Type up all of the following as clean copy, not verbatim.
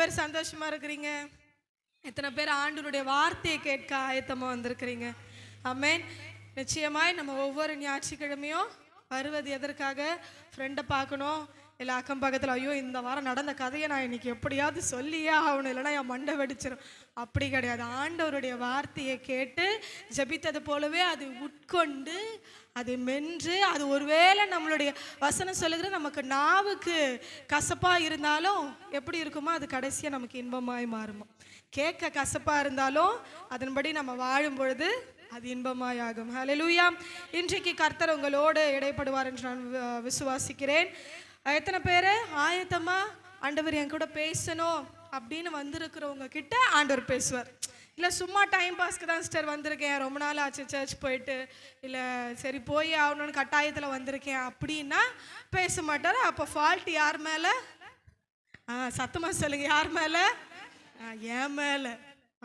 பேர் சந்தோஷமா இருக்கிறீங்க? எத்தனை பேர் ஆண்டவருடைய வார்த்தையை கேட்க ஆயத்தமா வந்திருக்கிறீங்க? ஆமென். நிச்சயமாய் நம்ம ஒவ்வொரு ஞாயிற்றுக்கிழமையும் வருவது எதற்காக? ஃப்ரெண்டை பார்க்கணும், இல்லை அக்கம் பக்கத்தில் ஐயோ இந்த வாரம் நடந்த கதையை நான் இன்னைக்கு எப்படியாவது சொல்லியே ஆகணும், இல்லைனா என் மண்டை வெடிச்சிடும். அப்படி கிடையாது. ஆண்டவருடைய வார்த்தையை கேட்டு ஜபித்தது போலவே அது உட்கொண்டு அது மென்று, அது ஒருவேளை நம்மளுடைய வசனம் சொல்லுகிறது நமக்கு நாவுக்கு கசப்பாக இருந்தாலும் எப்படி இருக்குமோ அது கடைசியாக நமக்கு இன்பமாய் மாறுமோ. கேட்க கசப்பாக இருந்தாலும் அதன்படி நம்ம வாழும் பொழுது அது இன்பமாயாகும். ஹல்லேலூயா. இன்றைக்கு கர்த்தர் உங்களோடு இடைப்படுவார் என்று நான் விசுவாசிக்கிறேன். எத்தனை பேர் ஆயத்தமா ஆண்டவர் என் கூட பேசணும் அப்படின்னு வந்திருக்கிறவங்க கிட்ட ஆண்டவர் பேசுவார். இல்லை சும்மா டைம் பாஸ்க்கு தான் சிஸ்டர் வந்திருக்கேன், ரொம்ப நாள் ஆச்சு சர்ச் போயிட்டு, இல்லை சரி போய் ஆகணும்னு கட்டாயத்தில் வந்திருக்கேன் அப்படின்னா பேச மாட்டார். அப்போ ஃபால்ட் யார் மேலே? சத்தமாக சொல்லுங்க, யார் மேலே? என் மேலே.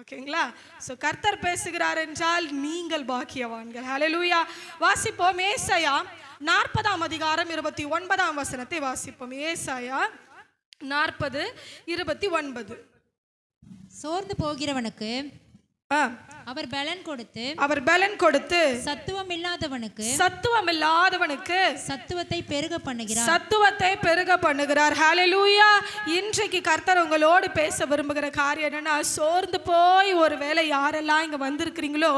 ஓகேங்களா? ஸோ கர்த்தர் பேசுகிறார் என்றால் நீங்கள் பாக்கியவான்கள். ஹல்லேலூயா. வாசிப்போம். ஏசாயா 40ஆம் அதிகாரம் 29ஆம் வசனத்தை வாசிப்போம். ஏசாயா 40:29. சோர்ந்து போகிறவனுக்கு அவர் பலன் கொடுத்து சத்துவம் இல்லாதவனுக்கு சத்துவத்தை பெருக பண்ணுகிறார். ஹல்லேலூயா. இன்றைக்கு கர்த்தர் உங்களோடு பேச விரும்புகிற காரியம் என்னன்னா, சோர்ந்து போய் ஒரு வேளை யாரெல்லாம் இங்க வந்திருக்கிறீங்களோ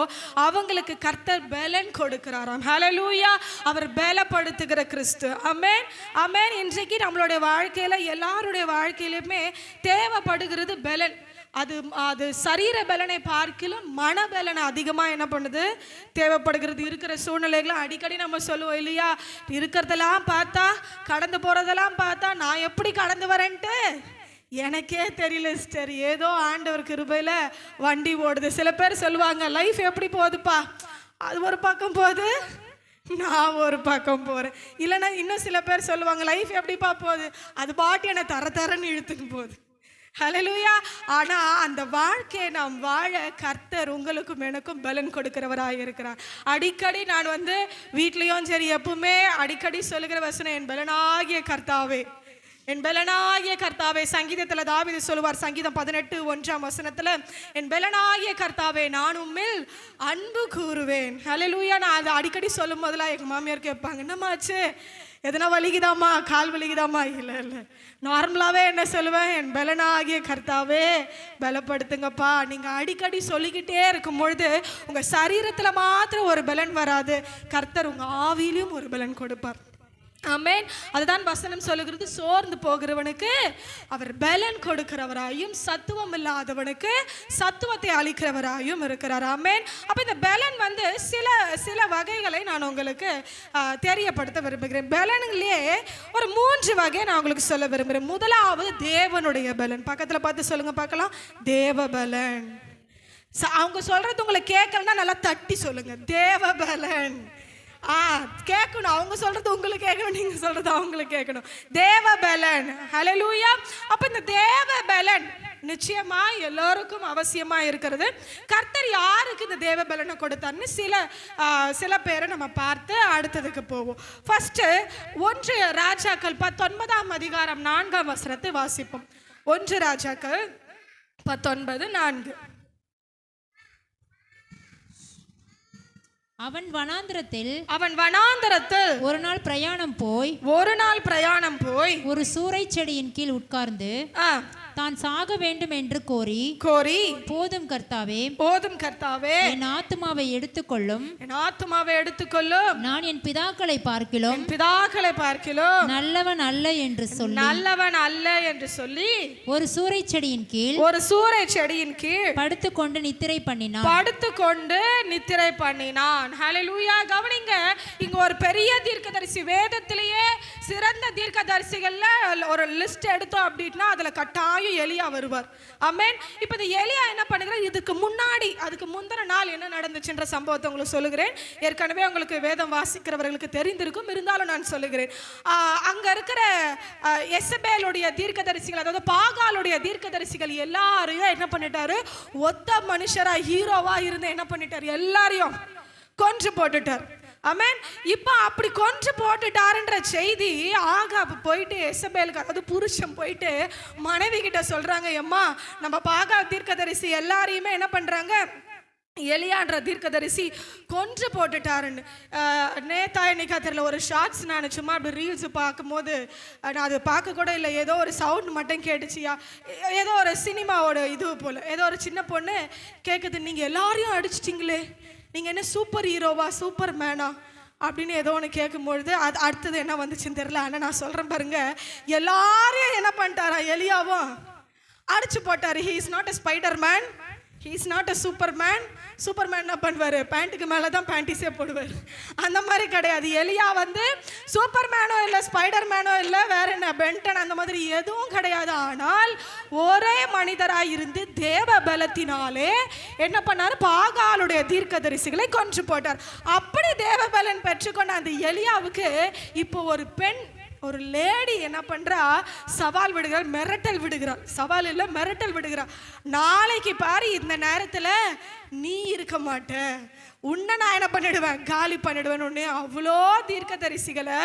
அவங்களுக்கு கர்த்தர் பலன் கொடுக்கிறாராம். ஹல்லேலூயா. அவர் பலப்படுத்துகிற கிறிஸ்து. ஆமென், ஆமென். இன்றைக்கு நம்மளுடைய வாழ்க்கையில எல்லாருடைய வாழ்க்கையிலுமே தேவைப்படுகிறது பலன். அது சரீர பலனை பார்க்கலும் மனபலனை அதிகமாக என்ன பண்ணுது? தேவைப்படுகிறது. இருக்கிற சூழ்நிலைகளை அடிக்கடி நம்ம சொல்லுவோம் இல்லையா? இருக்கிறதெல்லாம் பார்த்தா, கடந்து போகிறதெல்லாம் பார்த்தா நான் எப்படி கடந்து வரேன்ட்டு எனக்கே தெரியல சிஸ்டர், ஏதோ ஆண்டவர் கிருபையில் வண்டி ஓடுது. சில பேர் சொல்லுவாங்க லைஃப் எப்படி போகுதுப்பா, அது ஒரு பக்கம் போகுது, நான் ஒரு பக்கம் போகிறேன். இல்லைன்னா இன்னும் சில பேர் சொல்லுவாங்க லைஃப் எப்படிப்பா போகுது, அது பாட்டு என்னை தரன்னு இழுத்துன்னு போகுது. ஹல்லேலூயா. ஆனால் அந்த வாழ்க்கையை நாம் வாழ கர்த்தர் உங்களுக்கும் எனக்கும் பலன் கொடுக்கிறவராக இருக்கிறார். அடிக்கடி நான் வீட்லேயும் சரி எப்பவுமே அடிக்கடி சொல்லுகிற வசனம், என் பலனாகிய கர்த்தாவே, என் பலனாகிய கர்த்தாவே. சங்கீதத்தில் தாவீது சொல்லுவார், சங்கீதம் 18:1ஆம் வசனத்தில், என் பலனாகிய கர்த்தாவே நான் உம்மில் அன்பு கூறுவேன். ஹல்லேலூயா. நான் அதை அடிக்கடி சொல்லும் போதெல்லாம் எங்கள் மாமியார் கேட்பாங்க, என்னமாச்சு, எதனா வலிக்குதாம்மா, கால் வலிக்குதாம்மா? இல்லை நார்மலாகவே என்ன சொல்லுவேன், என் பலனாகிய கர்த்தாவே பலப்படுத்துங்கப்பா. நீங்கள் அடிக்கடி சொல்லிக்கிட்டே இருக்கும் பொழுது உங்கள் சரீரத்தில் மாத்திரம் ஒரு பலன் வராது, கர்த்தர் உங்கள் ஆவியிலும் ஒரு பலன் கொடுப்பார். ஆமென். அதுதான் வசனம் சொல்லுகிறது, சோர்ந்து போகிறவனுக்கு அவர் பலன் கொடுக்கிறவராயும் சத்துவம் இல்லாதவனுக்கு சத்துவத்தை அளிக்கிறவராயும் இருக்கிறார். ஆமென். அப்போ இந்த பலன் சில வகைகளை நான் உங்களுக்கு தெரியப்படுத்த விரும்புகிறேன். பலன்களே ஒரு 3 வகை நான் உங்களுக்கு சொல்ல விரும்புகிறேன். முதலாவது தேவனுடைய பலன். பக்கத்தில் பார்த்து சொல்லுங்க பார்க்கலாம், தேவ பலன். அவங்க சொல்றது உங்களை கேட்கலன்னா நல்லா தட்டி சொல்லுங்க, தேவ பலன். கேட்கணும், அவங்க சொல்றது உங்களுக்கு கேட்கணும், நீங்க சொல்றது அவங்களுக்கு கேட்கணும். தேவ பலன். ஹல்லேலூயா. அப்ப இந்த தேவ பலன் நிச்சயமா எல்லோருக்கும் அவசியமா இருக்கிறது. கர்த்தர் யாருக்கு இந்த தேவ பலனை கொடுத்தார்னு சில பேரை நம்ம பார்த்து அடுத்ததுக்கு போவோம். ஃபர்ஸ்ட் 1 ராஜாக்கள் 19ஆம் அதிகாரம் 4ஆம் வசனத்தை வாசிப்போம். 1 ராஜாக்கள் 19:4. அவன் வனாந்திரத்தில் ஒரு நாள் பிரயாணம் போய் ஒரு சூரை செடியின் கீழ் உட்கார்ந்து தான் சாக வேண்டும் என்று கோரி போதும் கர்த்தாவே என் ஆத்துமாவை எடுத்துக்கொள்ளும், நான் என் பிதாக்களை பார்க்கிலும் நல்லவன் அல்ல என்று சொல்லி ஒரு சூரை செடியின் கீழ் படுத்துக்கொண்டு நித்திரை பண்ணினான். ஹல்லேலூயா. கவனிங்க, இங்க ஒரு பெரிய தீர்க்கதரிசி, வேதத்திலேயே சிறந்த தீர்க்கதரிசிகள்ல ஒரு லிஸ்ட் எடுத்தோம் அப்படின்னா அதுல கட்டாயம் எலியா வருவார். ஆமென். இப்போ இந்த எலியா என்ன பண்ணுகிறார், அதுக்கு முந்தின நாள் என்ன நடந்துச்சுன்ற சம்பவத்தை உங்களுக்கு சொல்லுகிறேன். ஏற்கனவே உங்களுக்கு வேதம் வாசிக்கிறவர்களுக்கு தெரிந்திருக்கும், இருந்தாலும் நான் சொல்லுகிறேன். அங்க இருக்கிற எசபேலுடைய தீர்க்கதரிசிகள், அதாவது பாகாலுடைய தீர்க்கதரிசிகள் எல்லாரையும் என்ன பண்ணிட்டாரு, ஒத்த மனுஷரா ஹீரோவா இருந்து என்ன பண்ணிட்டார், எல்லாரையும் கொன்று போட்டுட்டார். ஆமென். இப்போ அப்படி கொன்று போட்டுட்டாருன்ற செய்தி ஆகாப் போயிட்டு எசபேலுக்கு, அதாவது புருஷன் போயிட்டு மனைவி கிட்ட சொல்றாங்க, எம்மா நம்ம ஆகாப் தீர்க்கதரிசி எல்லாரையுமே என்ன பண்றாங்க, எலியான்ற தீர்க்கதரிசி கொன்று போட்டுட்டாருன்னு. நேத்தா என்னைக்கா தெரியல, ஒரு ஷார்ட்ஸ் நான் சும்மா அப்படி ரீல்ஸ் பார்க்கும்போது, நான் அது பார்க்க கூட இல்லை, ஏதோ ஒரு சவுண்ட் மட்டும் கேட்டுச்சியா, ஏதோ ஒரு சினிமாவோட இது போல், ஏதோ ஒரு சின்ன பொண்ணு கேட்குது, நீங்கள் எல்லாரையும் அடிச்சிட்டிங்களே, நீங்கள் என்ன சூப்பர் ஹீரோவா சூப்பர் மேனா அப்படின்னு ஏதோ ஒன்று கேட்கும்பொழுது அது அடுத்தது என்ன வந்துச்சுன்னு தெரியல. ஆனால் நான் சொல்கிறேன் பாருங்க, எல்லாரையும் என்ன பண்ணிட்டாரா, எலியாவும் அடிச்சு போட்டார். He is not a spider man, he is not a super man. Superman என்ன பண்ணுவார், பேண்ட்டுக்கு மேலே தான் பேண்டிஸே போடுவார். அந்த மாதிரி கிடையாது. எலியா வந்து சூப்பர் மேனோ இல்லை, ஸ்பைடர் மேனோ இல்லை, வேற என்ன பென்டன் அந்த மாதிரி எதுவும் கிடையாது. ஆனால் ஒரே மனிதராக இருந்து தேவ பலத்தினாலே என்ன பண்ணார், பாகாலுடைய தீர்க்கதரிசிகளை கொன்று போட்டார். அப்படி தேவ பலன் பெற்றுக்கொண்ட அந்த எலியாவுக்கு இப்போ ஒரு பெண், ஒரு லேடி என்ன பண்றா, சவால் விடுகிறார், மிரட்டல் விடுகிறார். சவால் இல்லை, மிரட்டல் விடுகிறார். நாளைக்கு பாரு இந்த நேரத்தில் நீ இருக்க மாட்ட, உன்னை நான் என்ன பண்ணிடுவேன், காலி பண்ணிடுவேன். உடனே அவ்வளோ தீர்க்கதரிசிகளை,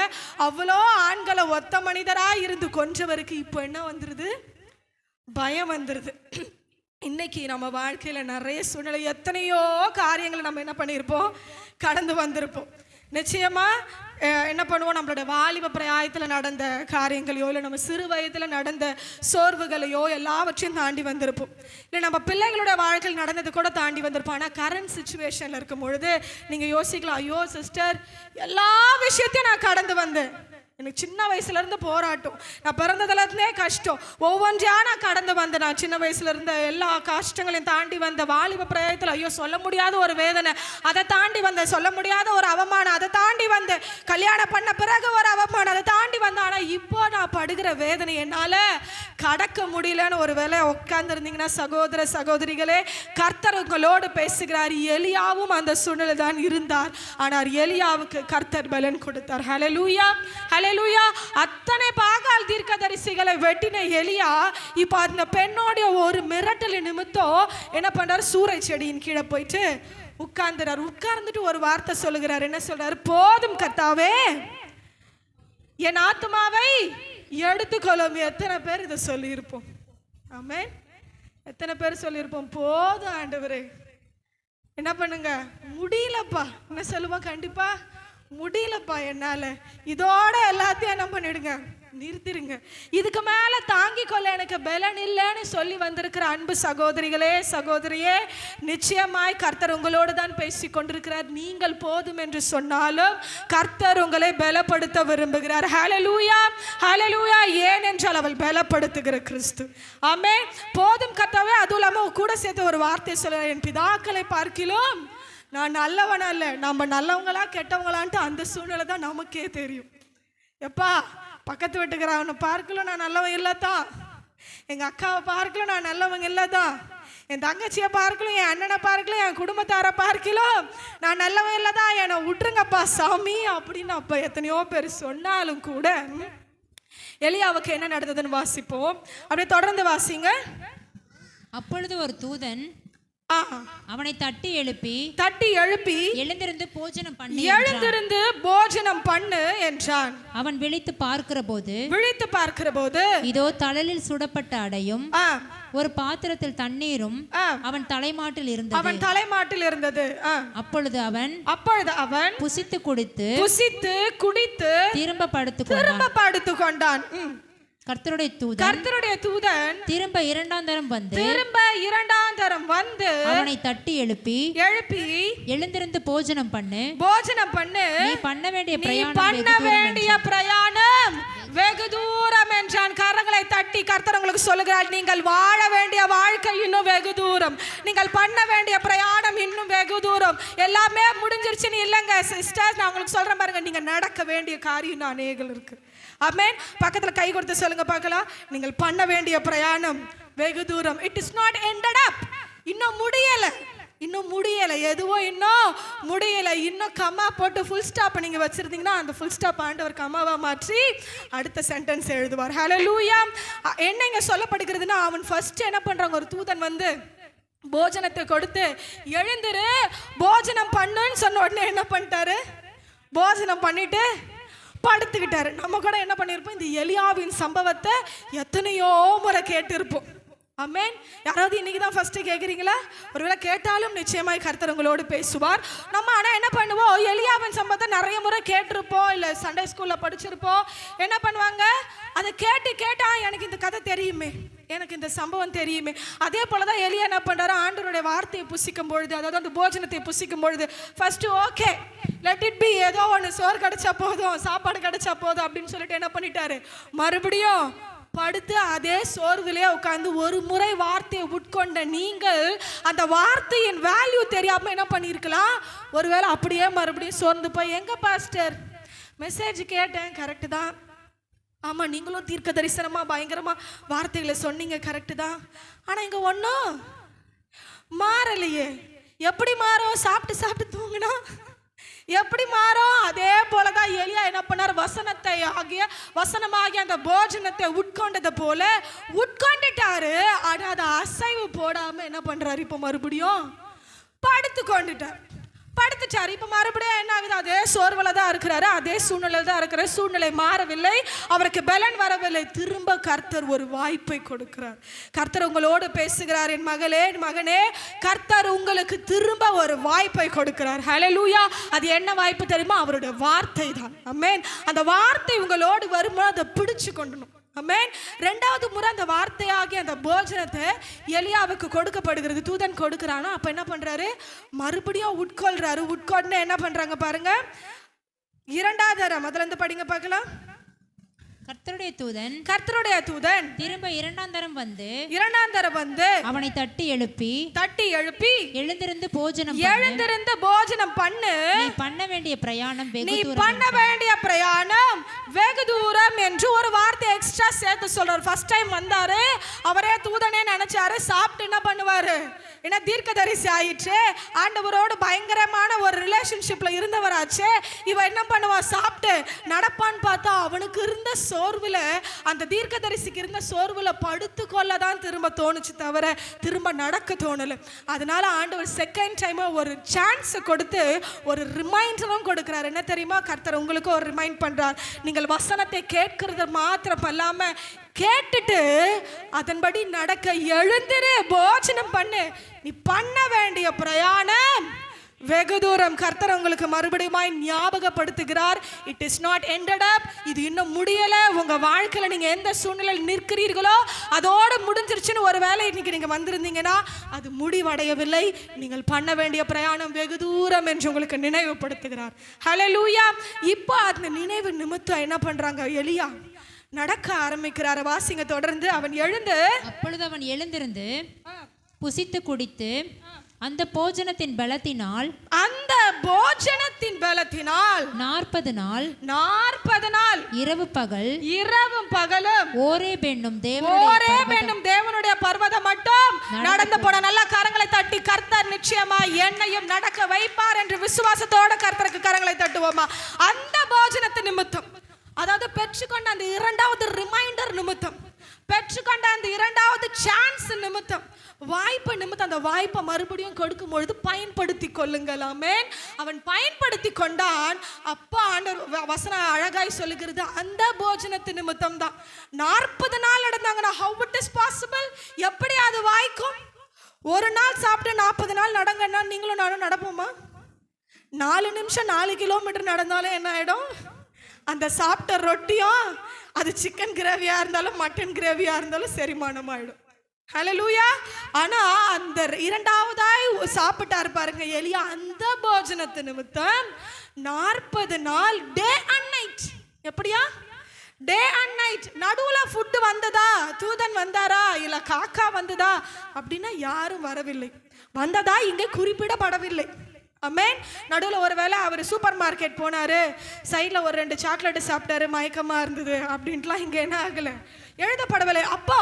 அவ்வளோ ஆண்களை ஒத்த மனிதராக இருந்து கொன்றவருக்கு இப்போ என்ன வந்துடுது, பயம் வந்துடுது. இன்னைக்கு நம்ம வாழ்க்கையில் நிறைய சூழ்நிலை, எத்தனையோ காரியங்களை நம்ம என்ன பண்ணியிருப்போம், கடந்து வந்திருப்போம். நிச்சயமா என்ன பண்ணுவோம், நம்மளோட வாலிப பிராயத்தில் நடந்த காரியங்களையோ இல்லை நம்ம சிறு வயதில் நடந்த சோர்வுகளையோ எல்லாவற்றையும் தாண்டி வந்திருப்போம். இல்லை நம்ம பிள்ளைகளோட வாழ்க்கையில் நடந்தது கூட தாண்டி வந்திருப்போம். ஆனால் கரண்ட் சுச்சுவேஷனில் இருக்கும் பொழுது நீங்கள் யோசிக்கலாம், ஐயோ சிஸ்டர் எல்லா விஷயத்தையும் நான் கடந்து வந்தேன், எனக்கு சின்ன வயசுலேருந்து போராட்டம், நான் பிறந்ததுலேருந்தே கஷ்டம், ஒவ்வொன்றையா நான் கடந்து வந்தேன், நான் சின்ன வயசுல இருந்த எல்லா கஷ்டங்களையும் தாண்டி வந்த வாலிப பிராயத்தில் ஐயோ சொல்ல முடியாத ஒரு வேதனை, அதை தாண்டி வந்தேன், சொல்ல முடியாத ஒரு அவமானம், அதை தாண்டி வந்தேன், கல்யாணம் பண்ண பிறகு ஒரு அவமானம், அதை தாண்டி வந்தேன். ஆனால் இப்போ நான் படுகிற வேதனை என்னால் கடக்க முடியலன்னு ஒரு வேளை உட்கார்ந்துருந்தீங்கன்னா சகோதர சகோதரிகளே, கர்த்தர் உங்களோடு பேசுகிறார். எலியாவும் அந்த சூழ்நிலை தான் இருந்தார், ஆனால் எலியாவுக்கு கர்த்தர் பலன் கொடுத்தார். ஹல்லேலூயா, ஹல்லேலூயா. அத்தனை பாகால் தீர்க்கதரிசிகளை வெட்டின எலியா இப்போ அந்த பெண்ணோடைய ஒரு மிரட்டல் நிமித்தம் என்ன பண்றார், சூறை செடியின் கீழே போயிட்டு உட்கார்ந்துறார். உட்கார்ந்துட்டு ஒரு வார்த்தை சொல்லுகிறார். என்ன சொல்றாரு, போதும் கர்த்தாவே என் ஆத்மாவை எடுத்துக்கொள்ளும். எத்தனை பேர் இதை சொல்லியிருப்போம், ஆமென், எத்தனை பேர் சொல்லியிருப்போம், போதும் ஆண்டவரே, என்ன பண்ணுங்க, முடியலப்பா, என்ன சொல்லுவோம், கண்டிப்பா முடியலப்பா என்னால், இதோட எல்லாத்தையும் என்ன பண்ணிடுங்க, நிறுத்திடுங்க, இதுக்கு மேலே தாங்கிக் கொள்ள எனக்கு பலன் இல்லைன்னு சொல்லி வந்திருக்கிற அன்பு சகோதரிகளே சகோதரியே, நிச்சயமாய் கர்த்தர் உங்களோடு தான் பேசி கொண்டிருக்கிறார். நீங்கள் போதும் என்று சொன்னாலும் கர்த்தர் உங்களை பலப்படுத்த விரும்புகிறார். ஹல்லேலூயா, ஹல்லேலூயா. ஏனென்றால் அவள் பலப்படுத்துகிற கிறிஸ்து. ஆமென். போதும் கர்த்தாவே. அதுவும் இல்லாமல் கூட சேர்த்து ஒரு வார்த்தை சொல்ல, என் பிதாக்களை பார்க்கிலும் நான் நல்லவனா இல்லை, நம்ம நல்லவங்களா கெட்டவங்களான்ட்டு அந்த சூழ்நிலை தான் நமக்கே தெரியும். எப்பா பக்கத்து வீட்டுக்கிறவனை பார்க்கலும் நான் நல்லவன் இல்லைதான், எங்கள் அக்காவை பார்க்கலும் நான் நல்லவங்க இல்லைதான், என் தங்கச்சியை பார்க்கலும் என் அண்ணனை பார்க்கலும் என் குடும்பத்தாரை பார்க்கலும் நான் நல்லவன் இல்லைதான், என்னை விட்டுருங்கப்பா சாமி அப்படின்னு அப்போ எத்தனையோ பேர் சொன்னாலும் கூட எலியாவுக்கு என்ன நடந்ததுன்னு வாசிப்போம். அப்படியே தொடர்ந்து வாசிங்க. அப்பொழுது ஒரு தூதன் அவனை தட்டி எழுப்பி எழுந்திருந்து போஜனம் பண்ணு என்றான். அவன் விழித்து பார்க்கிற போது இதோ தழலில் சுடப்பட்ட அடையும் ஒரு பாத்திரத்தில் தண்ணீரும் அவன் தலைமாட்டில் இருந்தது. அப்பொழுது அவன் புசித்து குடித்து திரும்ப படுத்துக் கொண்டான். கர்த்தருடைய தூதன் திரும்ப இரண்டாம் தரம் வந்து அவனை தட்டி எழுப்பி எழுந்திருந்து போஜனம் பண்ணு, நீ பண்ண வேண்டிய பிரயாணம் வெகு தூரம் என்றான். கரங்களை தட்டி கர்த்தர் உங்களுக்கு சொல்லுகிறார், நீங்கள் வாழ வேண்டிய வாழ்க்கை இன்னும் வெகு தூரம், நீங்கள் பண்ண வேண்டிய பிரயாணம் இன்னும் வெகு தூரம். எல்லாமே முடிஞ்சிருச்சுன்னு இல்லைங்க சிஸ்டர்ஸ், நான் உங்களுக்கு சொல்றேன் பாருங்க, நீங்க நடக்க வேண்டிய காரியம் அநேகம் இருக்கு. ஆமென். பக்கத்துல கை கொடுத்து சொல்லுங்க பார்க்கலாம், நீங்கள் பண்ண வேண்டிய பிரயாணம் வெகு தூரம். இட் இஸ் நாட் எண்டட் அப். இன்னும் முடியல, எதுவும் இன்னும் முடியல. இன்னும் கம்மா போட்டு ஃபுல் ஸ்டாப் நீங்க வச்சிருந்தீங்கன்னா அந்த ஃபுல் ஸ்டாப் ஆண்டவர் கம்மாவா மாற்றி அடுத்த சென்டென்ஸ் எழுதுவார். ஹல்லேலூயா. என்ன இங்க சொல்லப்படுகிறதுனா, அவன் ஃபர்ஸ்ட் என்ன பண்றாங்க, ஒரு தூதன் வந்து போஜனத்தை கொடுத்து எழுந்திரு போஜனம் பண்ணுன்னு சொன்ன உடனே என்ன பண்ணிட்டாரு, போஜனம் பண்ணிட்டு படுத்துக்கிட்டாரு. நம்ம கூட என்ன பண்ணியிருப்போம், இந்த எலியாவின் சம்பவத்தை எத்தனையோ முறை கேட்டிருப்போம். ஆமென். யாராவது இன்னைக்கு தான் ஃபர்ஸ்ட் கேட்குறீங்களா? ஒருவேளை கேட்டாலும் நிச்சயமாய் கர்த்தர் உங்களோடு பேசுவார். நம்ம ஆனால் என்ன பண்ணுவோம், எலியாவின் சம்பவத்தை நிறைய முறை கேட்டிருப்போம், இல்லை சண்டே ஸ்கூலில் படிச்சிருப்போம். என்ன பண்ணுவாங்க, அதை கேட்டா எனக்கு இந்த கதை தெரியுமே, எனக்கு இந்த சம்பவம் தெரியுமே. அதே போல தான் எலியா என்ன பண்ணுறாரு, ஆண்டவருடைய வார்த்தையை புசிக்கும் பொழுது, அதாவது அந்த போஜனத்தை புசிக்கும் பொழுது first okay let it be, ஏதோ ஒன்று சோறு கிடைச்சா போதும், சாப்பாடு கிடைச்சா போதும் அப்படின்னு சொல்லிட்டு என்ன பண்ணிட்டாரு, மறுபடியும் படுத்து அதே சோர்விலே உட்கார்ந்து ஒரு முறை வார்த்தையை உட்கொண்ட நீங்கள் அந்த வார்த்தையின் வேல்யூ தெரியாம என்ன பண்ணியிருக்கலாம், ஒருவேளை அப்படியே மறுபடியும் சோர்ந்து போய், எங்க பாஸ்டர் மெசேஜ் கேட்டேன் கரெக்டு தான், ஆமாம் நீங்களும் தீர்க்க தரிசனமாக பயங்கரமாக வார்த்தைகளை சொன்னீங்க கரெக்டு தான், ஆனால் இங்கே ஒன்றும் மாறலையே. எப்படி மாறும், சாப்பிட்டு தூங்கினா எப்படி மாறும்? அதே போலதான் எலியா என்ன பண்ணார், வசனமாகிய அந்த போஜனத்தை உட்கொண்டது போல உட்கொண்டுட்டாரு. ஆனா அதை அசைவு போடாம என்ன பண்றாரு, இப்ப மறுபடியும் படுத்துட்டாரு. இப்ப மறுபடியும் என்ன ஆகுது, அதே சோர்வுல தான் இருக்கிறாரு, அதே சூழ்நிலை தான் இருக்கிறார். சூழ்நிலை மாறவில்லை, அவருக்கு பலன் வரவில்லை. திரும்ப கர்த்தர் ஒரு வாய்ப்பை கொடுக்கிறார். கர்த்தர் உங்களோடு பேசுகிறார், என் மகளே என் மகனே, கர்த்தர் உங்களுக்கு திரும்ப ஒரு வாய்ப்பை கொடுக்கிறார். ஹல்லேலூயா. அது என்ன வாய்ப்பு தெரியுமா, அவருடைய வார்த்தை தான். ஆமென். அந்த வார்த்தை உங்களோடு வரும்போது அதை பிடிச்சு கொண்டணும். ஆமென். ரெண்டாவது முறை அந்த வார்த்தையாகிய அந்த போஜனத்தை எலியாவுக்கு கொடுக்கப்படுகிறது, தூதன் கொடுக்கிறானா. அப்ப என்ன பண்றாரு, மறுபடியும் உட்கொள்றாரு. உட்கொண்டு என்ன பண்றாங்க பாருங்க, இரண்டாவது தரம் முதல்ல இருந்து படிங்க பார்க்கலாம். கர்த்தருடைய தூதன் திரும்ப இரண்டாம் தரம் வந்து அவனை தட்டி எழுப்பி எழுந்திருந்து போஜனம் பண்ணு, நீ பண்ண வேண்டிய பிரயாணம் வெகு தூரம் என்று ஒரு வார்த்தை எக்ஸ்ட்ரா சேர்த்து சொல்றாரு. ஃபர்ஸ்ட் டைம் வந்தாரு, அவரே தூதனே நினைச்சாரு, சாப்பிட்டு என்ன பண்ணுவாரு, ஏன்னா தீர்க்கதரிசி ஆயிடுச்சு, ஆண்டவரோடு பயங்கரமான ஒரு ரிலேஷன்ஷிப்ல இருந்தவராச்சு, இவன் என்ன பண்ணுவான், சாப்பிட்டு நடப்பான்னு பார்த்தா அவனுக்கு இருந்த சோர்வுல, அந்த தீர்க்கதரிசிக்கு இருந்த சோர்வுல படுத்து கொள்ளதான் திரும்ப தோணுச்சு தவிர திரும்ப நடக்க தோணல. அதனால ஆண்டவர் செகண்ட் டைம் ஒரு சான்ஸ் கொடுத்து ஒரு ரிமைண்டரும் கொடுக்கிறார். என்ன தெரியுமா, கர்த்தர் உங்களுக்கு ஒரு ரிமைண்ட் பண்றார். நீங்கள் வசனத்தை கேட்கறது மாத்திரம் அல்லாம கேட்டுட்டு அதன்படி நடக்க எழுந்திரு, போஜனம் பண்ணு, நீ பண்ண வேண்டிய பிரயாணம் வெகு தூரம். கர்த்தர் உங்களுக்கு மறுபடியும் ஞாபகப்படுத்துகிறார். It is not ended up, இது இன்னும் முடியல. உங்க வாழ்க்கையில நீங்க எந்த சூழ்நிலையில் நிற்கிறீர்களோ அதோடு முடிஞ்சிருச்சுன்னு ஒரு வேளை இன்னைக்கு நீங்க வந்திருந்தீங்கன்னா அது முடிவடையவில்லை. நீங்கள் பண்ண வேண்டிய பிரயாணம் வெகு தூரம் என்று உங்களுக்கு நினைவுபடுத்துகிறார். ஹல்லேலூயா. இப்போ அந்த நினைவு நிமித்தம் என்ன பண்றாங்க, எலியா நடக்க ஆரம்பிக்கிறார். வாசிங்க தொடர்ந்து. அப்பொழுது அவன் எழுந்திருந்து புசித்து குடித்து அந்த போஜனத்தின் பலத்தினால் 40 நாள் இரவும் பகலும் ஓரேப் என்னும் தேவனுடைய பர்வதம் மட்டும் நடந்து போன. நல்ல கரங்களை தட்டி கர்த்தர் நிச்சயமா என்னையும் நடக்க வைப்பார் என்று விசுவாசத்தோட கர்த்தருக்கு கரங்களை தட்டுவோமா. அந்த போஜனத்தின் நிமித்தம், அதாவது பெற்றுக்கொண்ட அந்த இரண்டாவது ரிமைண்டர் நிமித்தம், பெற்றுக்கொண்ட அந்த இரண்டாவது சான்ஸ் நிமித்தம், வாய்ப்பு நிமித்தம், அந்த வாய்ப்பை மறுபடியும் கொடுக்கும் பொழுது பயன்படுத்தி கொள்ளுங்கள். ஆமென். அவன் பயன்படுத்தி கொண்டான். அப்பா ஆண்டவர் வசனம் அழகாய் சொல்லுகிறது, அந்த போஜனத்து நிமித்தம் தான் 40 நாள் நடந்தாங்கன்னா how it is possible, எப்படி அது வாய்க்கும்? ஒரு நாள் சாப்பிட்டு 40 நாள் நடங்கன்னா நீங்களும் நானும் நடப்போமா? 4 நிமிஷம் 4 கிலோமீட்டர் நடந்தாலும் என்ன ஆயிடும், அந்த சாப்பிட்ட ரொட்டியும் அது சிக்கன் கிரேவியா இருந்தாலும் மட்டன் கிரேவியா இருந்தாலும் செரிமானம் ஆயிடும். ஹல்லேலூயா. ஆனா அந்த இரண்டாவதாய் சாப்பிட்டாரு பாருங்க எலியா, அந்த போஜனத்து நிமித்தம் 40 நாள் டே அண்ட் நைட். எப்படியா, டே அண்ட் நைட். நடுவுல ஃபுட் வந்ததா, தூதன் வந்தாரா, இல்ல காக்கா வந்ததா அப்படின்னா யாரும் வரவில்லை. வந்ததா இங்கே குறிப்பிடப்படவில்லை. ஆமென். நடுவில் ஒரு வேளை அவர் சூப்பர் மார்க்கெட் போனாரு, சைடில் ஒரு 2 சாக்லேட்டு சாப்பிட்டாரு, மயக்கமாக இருந்தது அப்படின்ட்டுலாம் இங்கே என்ன ஆகலை, எழுதப்படவில்லை. அப்போ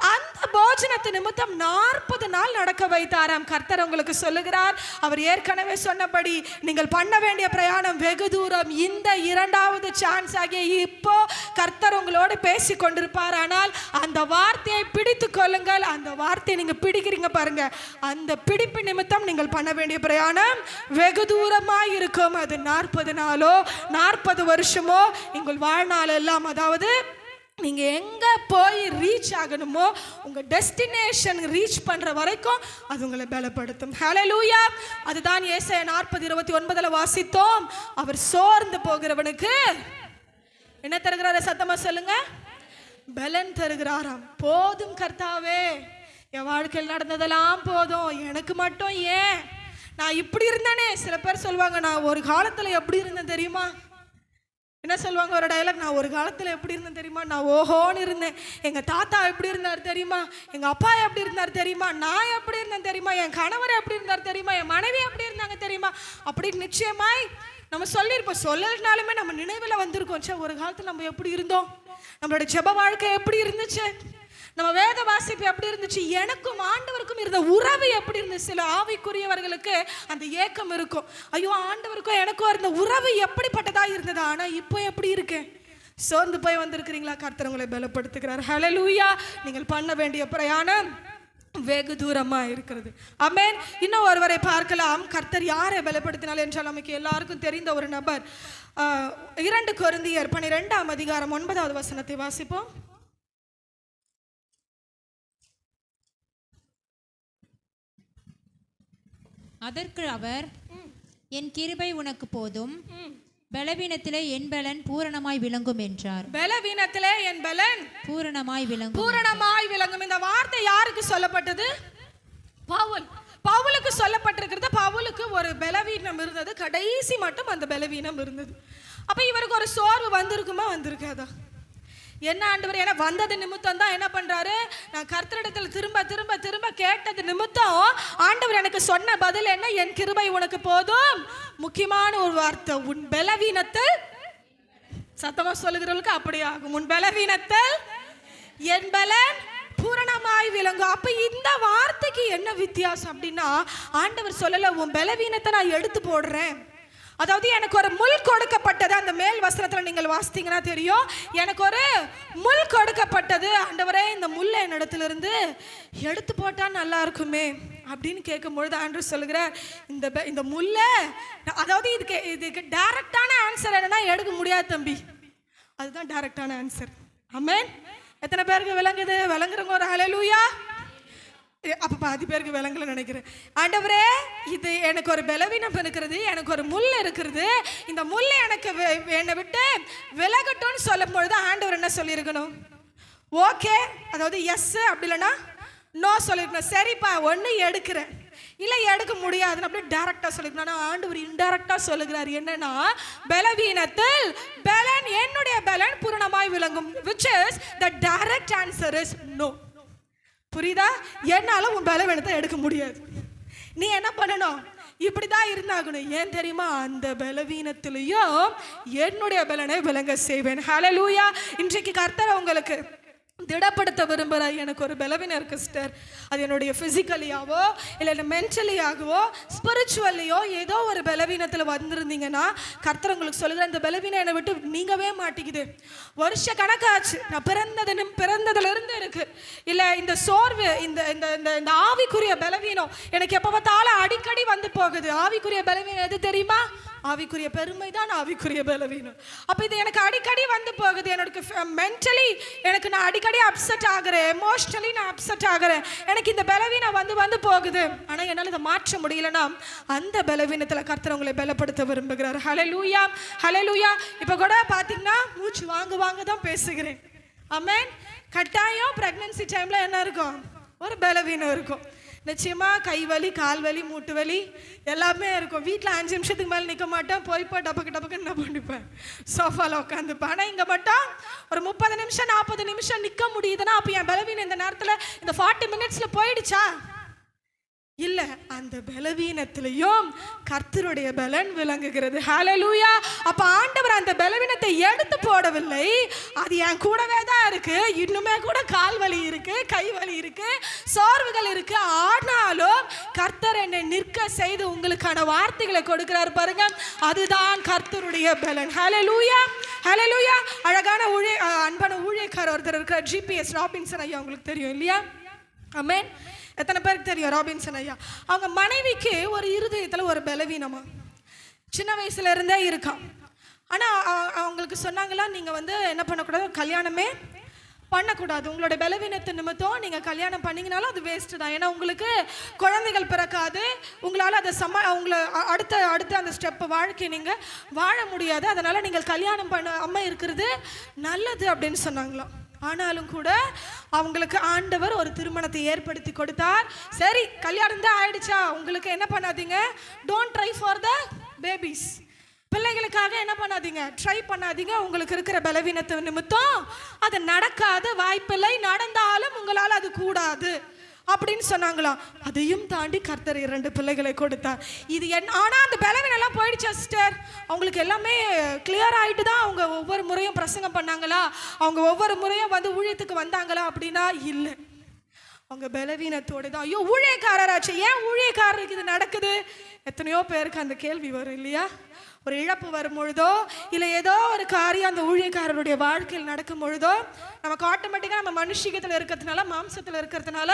அந்த போஜனத்து நிமித்தம் 40 நாள் நடக்க வைத்தாராம். கர்த்தர் உங்களுக்கு சொல்லுகிறார், அவர் ஏற்கனவே சொன்னபடி நீங்கள் பண்ண வேண்டிய பிரயாணம் வெகு தூரம். இந்த 2வது சான்ஸ் ஆகிய இப்போ கர்த்தர் உங்களோடு பேசி கொண்டிருப்பார். ஆனால் அந்த வார்த்தையை பிடித்து கொள்ளுங்கள். அந்த வார்த்தையை நீங்க பிடிக்கிறீங்க பாருங்க, அந்த பிடிப்பு நிமித்தம் நீங்கள் பண்ண வேண்டிய பிரயாணம் வெகு தூரமாய் இருக்கும். அது 40 நாளோ 40 வருஷமோ உங்கள் வாழ்நாள் எல்லாம், அதாவது நீங்க எங்க போய் ரீச் ஆகணுமோ, உங்க டெஸ்டினேஷன் ரீச் பண்ற வரைக்கும் அது உங்களை பலப்படுத்தும். ஹல்லேலூயா. அதுதான் ஏசாயா 40:29 வாசித்தோம். அவர் சோர்ந்து போகிறவனுக்கு என்ன தருகிறார்? சத்தமா சொல்லுங்க. பலன் தருகிறாராம். போதும் கர்த்தாவே, என் வாழ்க்கையில் நடந்ததெல்லாம் போதும், எனக்கு மட்டும் ஏன் நான் இப்படி இருந்தேனே. சில பேர் சொல்லுவாங்க, நான் ஒரு காலத்துல எப்படி இருந்தேன் தெரியுமா? என்ன சொல்லுவாங்க ஒரு டயலாக், நான் ஒரு காலத்தில் எப்படி இருந்தேன் தெரியுமா? நான் ஓஹோன்னு இருந்தேன். எங்கள் தாத்தா எப்படி இருந்தார் தெரியுமா? எங்கள் அப்பா எப்படி இருந்தார் தெரியுமா? நான் எப்படி இருந்தேன் தெரியுமா? என் கணவர் எப்படி இருந்தார் தெரியுமா? என் மனைவி எப்படி இருந்தாங்க தெரியுமா? அப்படி நிச்சயமாய் நம்ம சொல்லியிருப்போம். சொல்லனாலுமே நம்ம நினைவில் வந்திருக்கோம், சே ஒரு காலத்தில் நம்ம எப்படி இருந்தோம், நம்மளோட ஜெப வாழ்க்கை எப்படி இருந்துச்சு, நம்ம வேத வாசிப்பு எப்படி இருந்துச்சு, எனக்கும் ஆண்டவருக்கும் இருந்த உறவு எப்படி இருந்துச்சு. சில ஆவிக்குரியவர்களுக்கு அந்த ஏக்கம் இருக்கும், ஐயோ ஆண்டவருக்கும் எனக்கும் இருந்த உறவு எப்படிப்பட்டதா இருந்தது, ஆனா இப்போ எப்படி இருக்கு? சோர்ந்து போய் வந்திருக்கிறீங்களா? கர்த்தர் உங்களை பலப்படுத்துகிறார். ஹல்லேலூயா. நீங்கள் பண்ண வேண்டிய பிரயாணம் வெகு தூரமா இருக்கிறது. ஆமென். இன்னும் ஒருவரை பார்க்கலாம். கர்த்தர் யாரை பலப்படுத்தினார் என்றால் நமக்கு எல்லாருக்கும் தெரிந்த ஒரு நபர். 2 கொரிந்தியர் 12ஆம் அதிகாரம் 9வது வசனத்தை வாசிப்போம். அதற்கு அவர், என் கிருபை உனக்கு போதும், பலவீனத்திலே என் பலன் பூரணமாய் விளங்கும் என்றார். பலவீனத்திலே என் பலன் பூரணமாய் விளங்கும். பூரணமாய் விளங்கும். இந்த வார்த்தை யாருக்கு சொல்லப்பட்டது? பவுலுக்கு சொல்லப்பட்டிருக்கிறது. பவுலுக்கு ஒரு பலவீனம் இருந்தது, கடைசி மட்டும் அந்த பலவீனம் இருந்தது. அப்ப இவருக்கு ஒரு சோர்வு வந்திருக்குமா? வந்திருக்காதா? என்ன ஆண்டவர், ஏன்னா வந்தது நிமித்தம் தான் என்ன பண்றாரு, நான் கர்த்தரிடத்தில் திரும்ப திரும்ப திரும்ப கேட்டது நிமித்தம் ஆண்டவர் எனக்கு சொன்ன பதில் என்ன? என் கிருபை உனக்கு போதும். முக்கியமான ஒரு வார்த்தை, உன் பலவீனத்தில், சத்தமா சொல்லுகிறவர்களுக்கு அப்படி ஆகும், உன் பலவீனத்தில் என் பலன் பூரணமாய் விளங்கும். அப்ப இந்த வார்த்தைக்கு என்ன வித்தியாசம் அப்படின்னா, ஆண்டவர் சொல்லல உன் பலவீனத்தை நான் எடுத்து போடுறேன். அதாவது எனக்கு ஒரு முள் கொடுக்கப்பட்டது. அந்த மேல் வசனத்தில் நீங்கள் வாசித்தீங்கன்னா தெரியும், எனக்கு ஒரு முள் கொடுக்கப்பட்டது. ஆண்டவரே, இந்த முள்ளை என்னிடத்திலிருந்து எடுத்து போட்டால் நல்லா இருக்குமே அப்படின்னு கேட்கும்பொழுது ஆண்டவர் சொல்லுகிறார், இந்த முள்ளை, அதாவது இதுக்கு டைரக்டான ஆன்சர் என்னன்னா, எடுக்க முடியாது தம்பி. அதுதான் டைரக்டான ஆன்சர். ஆமென். எத்தனை பேருக்கு விளங்குது? விளங்குறவங்க ஒரு ஹல்லேலூயா. அப்போ பாதி பேருக்கு விளங்கல நினைக்கிறேன். ஆண்டவரே, இது எனக்கு ஒரு பலவீனம் இருக்கிறது, எனக்கு ஒரு முள் இருக்கிறது, இந்த முள்ளை எனக்கு என்னை விட்டு விலகட்டும்னு சொல்லும் பொழுது ஆண்டவர் என்ன சொல்லியிருக்கணும்? ஓகே, அதாவது எஸ், அப்படி இல்லைன்னா நோ சொல்லியிருக்கணும். சரிப்பா, ஒன்று எடுக்கிறேன், இல்லை எடுக்க முடியாதுன்னு அப்படியே டைரக்டாக சொல்லியிருக்கணும். ஆனால் ஆண்டவர் இன்டைரக்டாக சொல்லுகிறார். என்னன்னா, பலவீனத்தில் பலன், என்னுடைய பலன் பூரணமாய் விளங்கும், which is the direct answer is no. புரியுதா? என்னால உன் பலவீனத்தை எடுக்க முடியாது. நீ என்ன பண்ணணும்? இப்படிதான் இருந்தாகணும். ஏன் தெரியுமா? அந்த பலவீனத்திலையும் என்னுடைய பலனை விளங்க செய்வேன். ஹல்லேலூயா. இன்றைக்கு கர்த்தர் உங்களுக்கு திடப்படுத்த விரும்புகிறார். எனக்கு ஒரு பலவீனம் இருக்கு சிஸ்டர், அது என்னுடைய ஃபிசிக்கலியாவோ இல்லை மென்டலியாகவோ ஸ்பிரிச்சுவல்லையோ ஏதோ ஒரு பலவீனத்தில் வந்திருந்தீங்கன்னா கர்த்தர் உங்களுக்கு சொல்லுகிற, இந்த பலவீனம் என்னை விட்டு நீங்கவே மாட்டேங்குது, வருஷ கணக்காச்சு, நான் பிறந்ததுலேருந்து இருக்கு, இல்லை இந்த சோர்வு, இந்த ஆவிக்குரிய பலவீனம் எனக்கு எப்போ பார்த்தாலும் அடிக்கடி வந்து போகுது. ஆவிக்குரிய பலவீனம் எது தெரியுமா? ஆவிக்குரிய பெருமை தான் ஆவிக்குரிய பலவீனம். அப்போ இது எனக்கு அடிக்கடி வந்து போகுது. எனக்கு மென்டலி எனக்கு நான் அடிக்கடி அப்செட் ஆகிறேன், எமோஷ்னலி நான் அப்செட் ஆகிறேன், எனக்கு இந்த பலவீனம் வந்து போகுது. ஆனால் என்னால் இதை மாற்ற முடியலன்னா அந்த பலவீனத்தில் கர்த்தர் உங்களை பலப்படுத்த விரும்புகிறார். ஹல்லேலூயா, ஹல்லேலூயா. இப்போ கூட பார்த்தீங்கன்னா மூச்சு வாங்க தான் பேசுகிறேன். ஆமென். கட்டாயம் ப்ரெக்னன்சி டைமில் என்ன இருக்கும்? ஒரு பலவீனம் இருக்கும். நிச்சயமா கை வலி, கால் வலி, மூட்டு வலி எல்லாமே இருக்கும். வீட்டில் 5 நிமிஷத்துக்கு மேலே நிற்க மாட்டேன், போய் டபக்கு என்ன பண்ணிப்பேன், சோஃபாவில் உட்காந்துப்பேன். ஆனால் இங்கே மட்டும் ஒரு 30 நிமிஷம் 40 நிமிஷம் நிற்க முடியுதுன்னா அப்போ என் பலவீனம் இந்த நேரத்தில் இந்த 40 மினிட்ஸில் போயிடுச்சா? இல்ல, அந்த பலவீனத்திலையும் கர்த்தருடைய பலன் விளங்குகிறது. ஹல்லேலூயா. அப்ப ஆண்டவர் அந்த பலவீனத்தை எடுத்து போடவில்லை, அது என் கூடவே தான் இருக்கு. இன்னுமே கூட கால் வலி இருக்கு, கை வலி இருக்கு, சோர்வுகள் இருக்கு. ஆனாலும் கர்த்தர் என்னை நிற்க செய்து உங்களுக்கான வார்த்தைகளை கொடுக்கிறார் பாருங்க. அதுதான் கர்த்தருடைய பலன். ஹல்லேலூயா, ஹல்லேலூயா. அழகான அன்பான ஊழியக்காரர் ஒருத்தர் இருக்கிற ஜிபிஎஸ் ராபின்சன் ஐயா, உங்களுக்கு தெரியும் இல்லையா? ஆமென். எத்தனை பேருக்கு தெரியும் ராபின்சன் ஐயா? அவங்க மனைவிக்கு ஒரு இருதயத்தில் ஒரு பலவீனமா சின்ன வயசுல இருந்தே இருக்கான். ஆனால் அவங்களுக்கு சொன்னாங்களா, நீங்கள் என்ன பண்ணக்கூடாது, கல்யாணமே பண்ணக்கூடாது. உங்களோட பலவீனத்து நிமித்தம் நீங்கள் கல்யாணம் பண்ணிங்கனாலும் அது வேஸ்ட்டு தான். ஏன்னா உங்களுக்கு குழந்தைகள் பிறக்காது, உங்களால் அதை உங்களை அடுத்த அந்த ஸ்டெப்பு வாழ்க்கை நீங்கள் வாழ முடியாது. அதனால் நீங்கள் கல்யாணம் பண்ணாமல் இருக்கிறது நல்லது அப்படின்னு சொன்னாங்களாம். ஆனாலும் கூட அவங்களுக்கு ஆண்டவர் ஒரு திருமணத்தை ஏற்படுத்தி கொடுத்தார். சரி, கல்யாணம் தான் ஆயிடுச்சா, உங்களுக்கு என்ன பண்ணாதீங்க, don't try for the babies. பிள்ளைகளுக்காக என்ன பண்ணாதீங்க, ட்ரை பண்ணாதீங்க. உங்களுக்கு இருக்கிற பலவீனத்தை நிமித்தம் அது நடக்காது, வாய்ப்பில்லை. நடந்தாலும் உங்களால் அது கூடாது அப்படின்னு சொன்னாங்களாம். அதையும் தாண்டி கர்த்தர் 2 பிள்ளைகளை கொடுத்தார். இது ஆனால் அந்த பலவீனெல்லாம் போயிடுச்சா சிஸ்டர்? அவங்களுக்கு எல்லாமே கிளியர் ஆகிட்டு தான் அவங்க ஒவ்வொரு முறையும் பிரசங்கம் பண்ணாங்களா, அவங்க ஒவ்வொரு முறையும் ஊழியத்துக்கு வந்தாங்களா அப்படின்னா இல்லை. அவங்க பலவீனத்தோடு தான். ஐயோ, ஊழியக்காரராச்சு, ஏன் ஊழியக்காரருக்கு இது நடக்குது? எத்தனையோ பேருக்கு அந்த கேள்வி வரும் இல்லையா? ஒரு இழப்பு வரும் பொழுதோ, இல்லை ஏதோ ஒரு காரியம் அந்த ஊழியக்காரருடைய வாழ்க்கையில் நடக்கும் பொழுதோ, நமக்கு ஆட்டோமேட்டிக்காக நம்ம மனுஷிகத்தில் இருக்கிறதுனால, மாம்சத்தில் இருக்கிறதுனால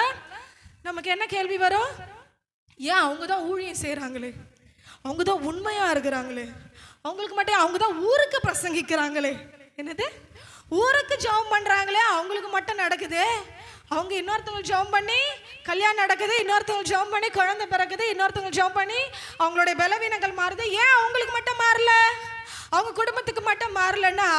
நமக்கு என்ன கேள்வி வரும்? ஏன் அவங்க தான் ஊழியம் செய்கிறாங்களே, அவங்க தான் உண்மையாக இருக்கிறாங்களே, அவங்களுக்கு மட்டும் அவங்க தான் ஊருக்கு பிரசங்கிக்கிறாங்களே, என்னது ஊருக்கு ஜெபம் பண்ணுறாங்களே, அவங்களுக்கு மட்டும் நடக்குது. அவங்க இன்னொருத்தவங்க ஜெபம் பண்ணி கல்யாணம் நடக்குது, இன்னொருத்தவங்க ஜெபம் பண்ணி குழந்தை பிறக்குது, இன்னொருத்தவங்க ஜெபம் பண்ணி அவங்களுடைய பலவீனங்கள் மாறுது. ஏன் அவங்களுக்கு மட்டும் மாறல, அவங்க குடும்பத்துக்கு மட்டும் மாறலன்னா,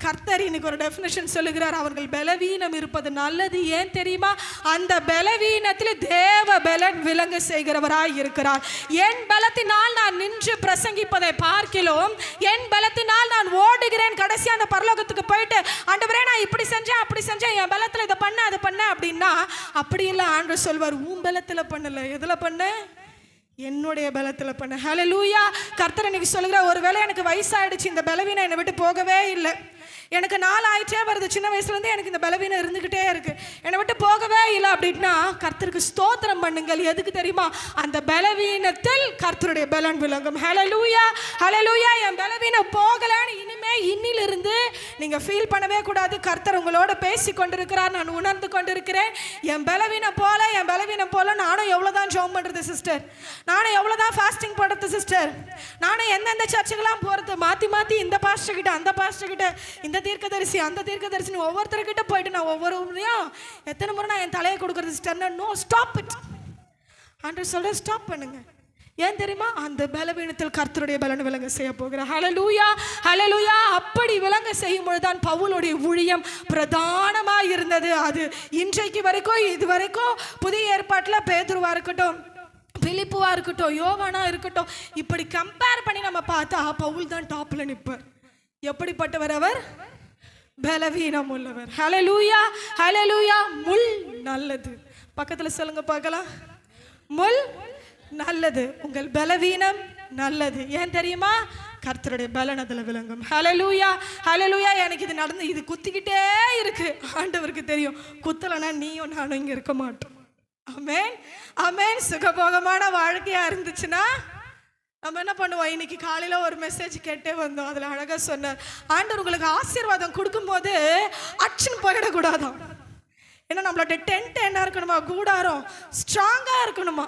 கர்த்தர் இன்னைக்கு ஒரு டெஃபினிஷன் சொல்லுகிறார், அவர்கள் பலவீனம் இருப்பது நல்லது. ஏன் தெரியுமா? அந்த பலவீனத்தில் தேவ பலன் விளங்க செய்கிறவராய் இருக்கிறார். என் பலத்தினால் நான் நின்று பிரசங்கிப்பதை பார்க்கிலும், என் பலத்தினால் நான் ஓடுகிறேன், கடைசி அந்த பரலோகத்துக்கு போயிட்டு ஆண்டவரே நான் இப்படி செஞ்சேன் அப்படி செஞ்சேன், என் பலத்தில் இதை பண்ண அதை பண்ண அப்படின்னா, அப்படி இல்லை. ஆண்டவர் சொல்வார், உன் பலத்தில் பண்ணல, எதில் பண்ண? என்னுடைய பலத்தில் பண்ண. ஹல்லேலூயா. கர்த்தர் இன்னைக்கு சொல்லுகிற, ஒருவேளை எனக்கு வயசாயிடுச்சு, இந்த பலவீனம் என்னை விட்டு போகவே இல்லை, எனக்கு 4 ஆயிடுச்சே வருது, சின்ன வயசுலேருந்து எனக்கு இந்த பலவீனம் இருந்துக்கிட்டே இருக்கு, என்னை விட்டு போகவே இல்லை அப்படின்னா, கர்த்தருக்கு ஸ்தோத்திரம் பண்ணுங்கள். எதுக்கு தெரியுமா? அந்த பலவீனத்தில் கர்த்தருடைய பலன் விளங்கும். ஹல்லேலூயா, ஹல்லேலூயா. என் பலவீனம் போகலன்னு இனிமே இன்னிலிருந்து நீங்கள் ஃபீல் பண்ணவே கூடாது. கர்த்தர் உங்களோட பேசி கொண்டிருக்கிறார், நான் உணர்ந்து கொண்டிருக்கிறேன். என் பலவீனம் போல நானும் எவ்வளோதான் ஜெபம் பண்ணுறது சிஸ்டர், நானும் எவ்வளோதான் ஃபாஸ்டிங் பண்ணுறது சிஸ்டர், நானும் எந்தெந்த சர்ச்சுக்கெல்லாம் போகிறது, மாற்றி இந்த பாஸ்டர் கிட்ட அந்த பாஸ்டர் கிட்ட, இந்த தீர்க்கதரிசி அந்த தீர்க்கதரிசின்னு ஒவ்வொருத்தர்கிட்ட போயிட்டு நான் ஒவ்வொரு முறையும் எத்தனை முறை நான் என் தலையை கொடுக்குறது சிஸ்டர்? No, stop it. ஆண்டவர் சொல்ற, ஸ்டாப் பண்ணுங்க. ஏன் தெரியுமா? அந்த பலவீனத்தில் கர்த்தருடைய பலன் விளங்க செய்ய போகிறார். ஹல்லேலூயா, ஹல்லேலூயா. அப்படி விளங்க செய்யும் பொழுதுதான் பவுலுடைய ஊழியம் பிரதானமாக இருந்தது. அது இன்றைக்கு வரைக்கும், இது வரைக்கும் புதிய ஏற்பாட்டில் பேதுருவா இருக்கட்டும், பிலிப்புவா இருக்கட்டும், யோவானா இருக்கட்டும், இப்படி கம்பேர் பண்ணி நம்ம பார்த்தா பவுல் தான் டாப்ல நிற்பார். எப்படிப்பட்டவர் அவர்? பலவீனம் உள்ளவர். ஹல்லேலூயா, ஹல்லேலூயா. முள் நல்லது. பக்கத்தில் சொல்லுங்க பார்க்கலாம். முள் நல்லது, உங்கள் பலவீனம் நல்லது. ஏன் தெரியுமா? கர்த்தருடைய பலன் அதில் விளங்கும். ஹல்லேலூயா, ஹல்லேலூயா. எனக்கு இது நடந்து, இது குத்திக்கிட்டே இருக்கு, ஆண்டவருக்கு தெரியும். குத்தலைன்னா நீயும் நானும் இங்கே இருக்க மாட்டோம். ஆமென், ஆமென். சுகபோகமான வாழ்க்கையா இருந்துச்சுன்னா நம்ம என்ன பண்ணுவோம்? இன்னைக்கு காலையில் ஒரு மெசேஜ் கேட்டே வந்தோம், அதில் அழகாக சொன்னார், ஆண்டவர் உங்களுக்கு ஆசீர்வாதம் கொடுக்கும்போது அச்சுன்னு போயிடக்கூடாதான். ஏன்னா நம்மளோட டென்ட் என்ன இருக்கணுமா? கூடாரம் ஸ்ட்ராங்காக இருக்கணுமா?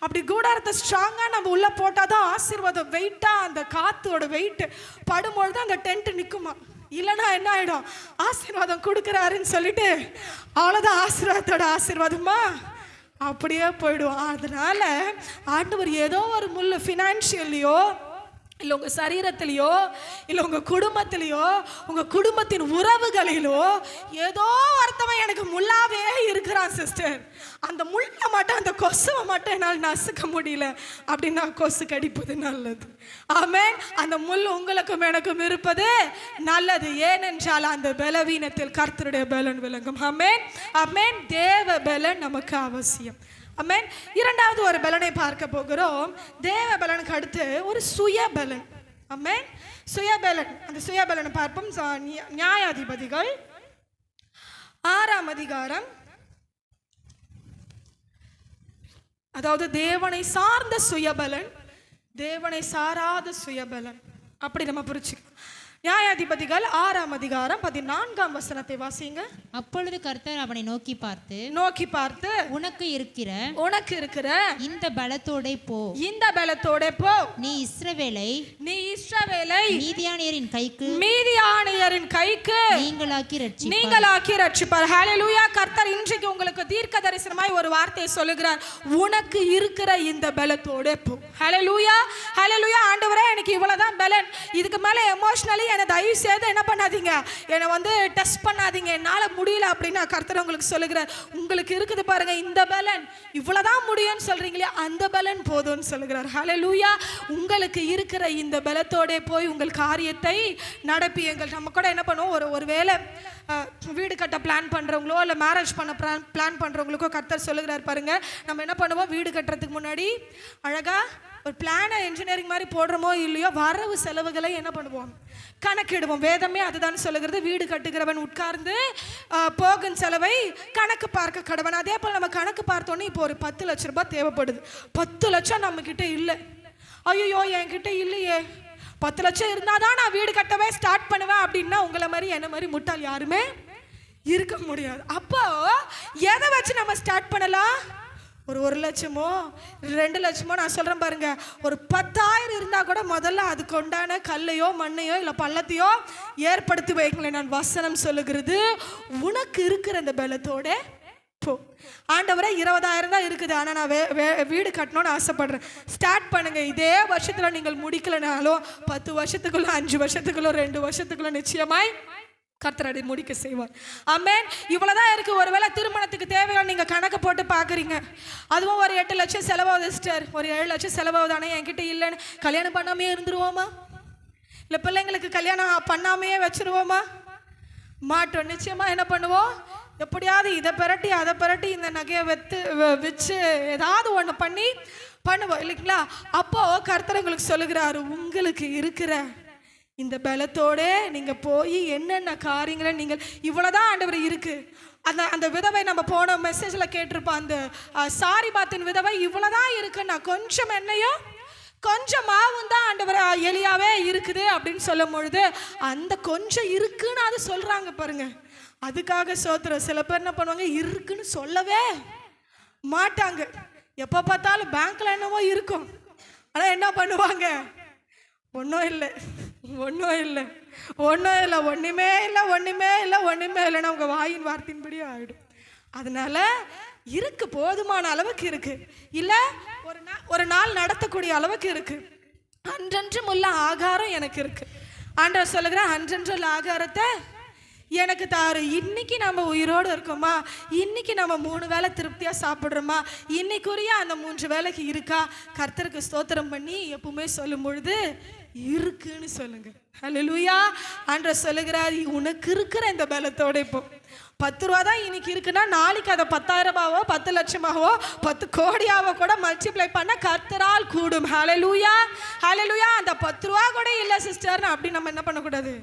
அப்படி கூடாரத்தை ஸ்ட்ராங்காக நம்ம உள்ளே போட்டால் தான் ஆசீர்வாதம் வெயிட்டாக, அந்த காற்றோட வெயிட் படும்பொழுது அந்த டென்ட்டு நிற்குமா. இல்லைன்னா என்ன ஆகிடும்? ஆசீர்வாதம் கொடுக்குறாருன்னு சொல்லிட்டு அவ்வளோதான், ஆசீர்வாதத்தோட ஆசீர்வாதமா அப்படியே போயிடுவோம். அதனால ஆண்டவர் ஏதோ ஒரு முள், ஃபினான்ஷியல்லையோ இல்லை உங்கள் சரீரத்திலையோ இல்லை உங்கள் குடும்பத்திலையோ உங்கள் குடும்பத்தின் உறவுகளிலோ ஏதோ ஒருத்தவன் எனக்கு முள்ளாவே இருக்கிறான் சிஸ்டர், அந்த முள்ளை மட்டும், அந்த கொசுவை மட்டும் என்னால் நசுக்க முடியல அப்படின்னா கொசு கடிப்பது நல்லது. ஆமென். அந்த முள் உங்களுக்கும் எனக்கும் இருப்பது நல்லது. ஏனென்றால் அந்த பலவீனத்தில் கர்த்தருடைய பலன் விளங்கும். ஆமென், ஆமென். தேவ பலன் நமக்கு அவசியம். ஆமென். இரண்டாவது ஒரு பலனை பார்க்க போகிறோம். தேவ பலனுக்கு அடுத்து ஒரு சுய பலன். ஆமென். சுய பலன். அந்த சுய பலனை பார்ப்போம். நியாயாதிபதிகள் 6ஆம் அதிகாரம். அதாவது தேவனை சார்ந்த சுயபலன், தேவனை சாராத சுயபலன், அப்படி நம்ம புரிச்சுக்கலாம். நியாயாதிபதிகள் 6ஆம் அதிகாரம் 14ஆம் வசனத்தை வாசிங்க. அப்பொழுது கர்த்தர் அவனை நோக்கி பார்த்து உனக்கு இருக்கிற இந்த பலத்தோடே போ, இந்த பலத்தோட போ, நீ இஸ்ரவேலை மீதியானியரின் கைக்கு நீங்களாக்கி ரட்சிப்பார். ஹல்லேலூயா. கர்த்தர் இன்றைக்கு உங்களுக்கு தீர்க்க தரிசனமாய் ஒரு வார்த்தையை சொல்லுகிறார். உனக்கு இருக்கிற இந்த பலத்தோட போ. ஹல்லேலூயா, ஹல்லேலூயா. ஆண்டவரே, எனக்கு இவ்வளவுதான் பலன், இதுக்கு மேல எமோஷனலி என்னை தயவு செய்து என்ன பண்ணாதீங்க, என்னை டெஸ்ட் பண்ணாதீங்க, என்னால் முடியல அப்படின்னு கர்த்தர் உங்களுக்கு சொல்லுகிறார். உங்களுக்கு இருக்குது பாருங்க இந்த பலன், இவ்வளவுதான் முடியும்னு சொல்றீங்களே, அந்த பலன் போதும்னு சொல்லுகிறார். ஹல்லேலூயா. உங்களுக்கு இருக்கிற இந்த பலத்தோட போய் உங்கள் காரியத்தை நடப்பியுங்கள். நம்ம கூட என்ன பண்ணுவோம், ஒரு வேளை வீடு கட்ட பிளான் பண்ணுறவங்களோ இல்லை மேரேஜ் பண்ண பிளான் பண்ணுறவங்களுக்கோ கர்த்தர் சொல்லுகிறார் பாருங்க. நம்ம என்ன பண்ணுவோம், வீடு கட்டுறதுக்கு முன்னாடி அழகாக ஒரு பிளானை இன்ஜினியரிங் மாதிரி போடுறோமோ இல்லையோ, வரவு செலவுகளை என்ன பண்ணுவோம், கணக்கிடுவோம். வேதமே அதுதான் சொல்லுகிறது. வீடு கட்டுகிறவன் உட்கார்ந்து போகும் செலவை கணக்கு பார்க்க கடவன். அதே போல் நம்ம கணக்கு பார்த்தோன்னே இப்போ ஒரு 10 லட்ச ரூபாய் தேவைப்படுது. 10 லட்சம் நம்ம கிட்ட இல்லை. ஐயோ என்கிட்ட இல்லையே, 10 லட்சம் இருந்தால் தான் நான் வீடு கட்டவே ஸ்டார்ட் பண்ணுவேன் அப்படின்னா உங்களை மாதிரி என்ன மாதிரி முட்டாள் யாருமே இருக்க முடியாது. அப்போ எதை வச்சு நம்ம ஸ்டார்ட் பண்ணலாம்? ஒரு 1 லட்சமோ 2 லட்சமோ, நான் சொல்கிறேன் பாருங்க, ஒரு 10,000 இருந்தால் கூட முதல்ல அதுக்கு உண்டான கல்லையோ மண்ணையோ இல்லை பள்ளத்தையோ ஏற்படுத்தி வைக்கல. நான் வசனம் சொல்லுகிறது, உனக்கு இருக்கிற அந்த பலத்தோட போ. ஆண்டவரே 20,000 தான் இருக்குது, ஆனால் நான் வீடு கட்டணும்னு ஆசைப்படுறேன். ஸ்டார்ட் பண்ணுங்க. இதே வருஷத்தில் நீங்கள் முடிக்கலனாலும் 10 வருஷத்துக்குள்ள, 5 வருஷத்துக்குள்ள, 2 வருஷத்துக்குள்ள நிச்சயமாய் கர்த்தரை முடிக்க செய்வார். ஆமென். இவ்வளவுதான் இருக்கு. ஒருவேளை திருமணத்துக்கு தேவையான நீங்க கணக்கு போட்டு பாக்குறீங்க, அதுவும் ஒரு 8 லட்சம் செலவாகுது சிஸ்டர், ஒரு 7 லட்சம் செலவாகுதானே, என்கிட்ட இல்லைன்னு கல்யாணம் பண்ணாமே இருந்துருவோமா, இல்லை பிள்ளைங்களுக்கு கல்யாணம் பண்ணாமையே வச்சிருவோமா? மாட்டோம். நிச்சயமா என்ன பண்ணுவோம், எப்படியாவது இதை பிரட்டி அதை பிரட்டி இந்த நகையை வச்சு ஏதாவது ஒன்று பண்ணுவோம் இல்லைங்களா? அப்போ கர்த்தர் உங்களுக்கு சொல்லுகிறாரு, உங்களுக்கு இருக்கிற இந்த பலத்தோட நீங்க போய் என்னென்ன காரியங்களை நீங்கள் இவ்வளவுதான் ஆண்டவர் இருக்கு. அந்த விதவை நம்ம போன மெசேஜ்ல கேட்டிருப்போம், அந்த சாரிபாத்தின் விதவை இவ்வளவுதான் இருக்குன்னா கொஞ்சம் எண்ணெயோ கொஞ்சம் மாவும் தான் ஆண்டவர் எலியாவே இருக்குது அப்படின்னு சொல்லும் பொழுது அந்த கொஞ்சம் இருக்குன்னு அது சொல்றாங்க பாருங்க. அதுக்காக சோத்திரம். சில பேர் என்ன பண்ணுவாங்க, இருக்குன்னு சொல்லவே மாட்டாங்க. எப்போ பார்த்தாலும் பேங்க்ல என்னவோ இருக்கும், ஆனா என்ன பண்ணுவாங்க, ஒன்றும் இல்லை இல்லைன்னா உங்கள் வாயின் வார்த்தையின்படி ஆகிடும். அதனால இருக்கு, போதுமான அளவுக்கு இருக்கு, இல்லை ஒரு நாள் நடத்தக்கூடிய அளவுக்கு இருக்கு. அன்றன்றும் உள்ள ஆகாரம் எனக்கு இருக்கு. ஆண்டவர் சொல்லுகிற அன்றன்றும் உள்ள ஆகாரத்தை எனக்கு தாரு. இன்னைக்கு நம்ம உயிரோடு இருக்கோமா, இன்னைக்கு நம்ம 3 வேளை திருப்தியாக சாப்பிட்றோமா, இன்னைக்குரிய அந்த 3 வேளைக்கு இருக்கா? கர்த்தருக்கு ஸ்தோத்திரம் பண்ணி எப்பவுமே சொல்லும் பொழுது இருக்குன்னு சொல்லுங்க. ஹல்லேலூயா. ஆண்டவர் சொல்லுகிறார், உனக்கு இருக்கிற இந்த பலத்தோட இப்போ 10 ரூபா தான் இன்னைக்கு இருக்குன்னா நாளைக்கு அதை 10,000 ரூபாவோ 10 லட்சமாவோ 10 கோடியாவோ கூட மல்டிப்ளை பண்ண கர்த்தரால் கூடும். ஹல்லேலூயா, ஹல்லேலூயா. அந்த 10 ரூபா கூட இல்லை சிஸ்டர்னு அப்படி நம்ம என்ன பண்ணக்கூடாது,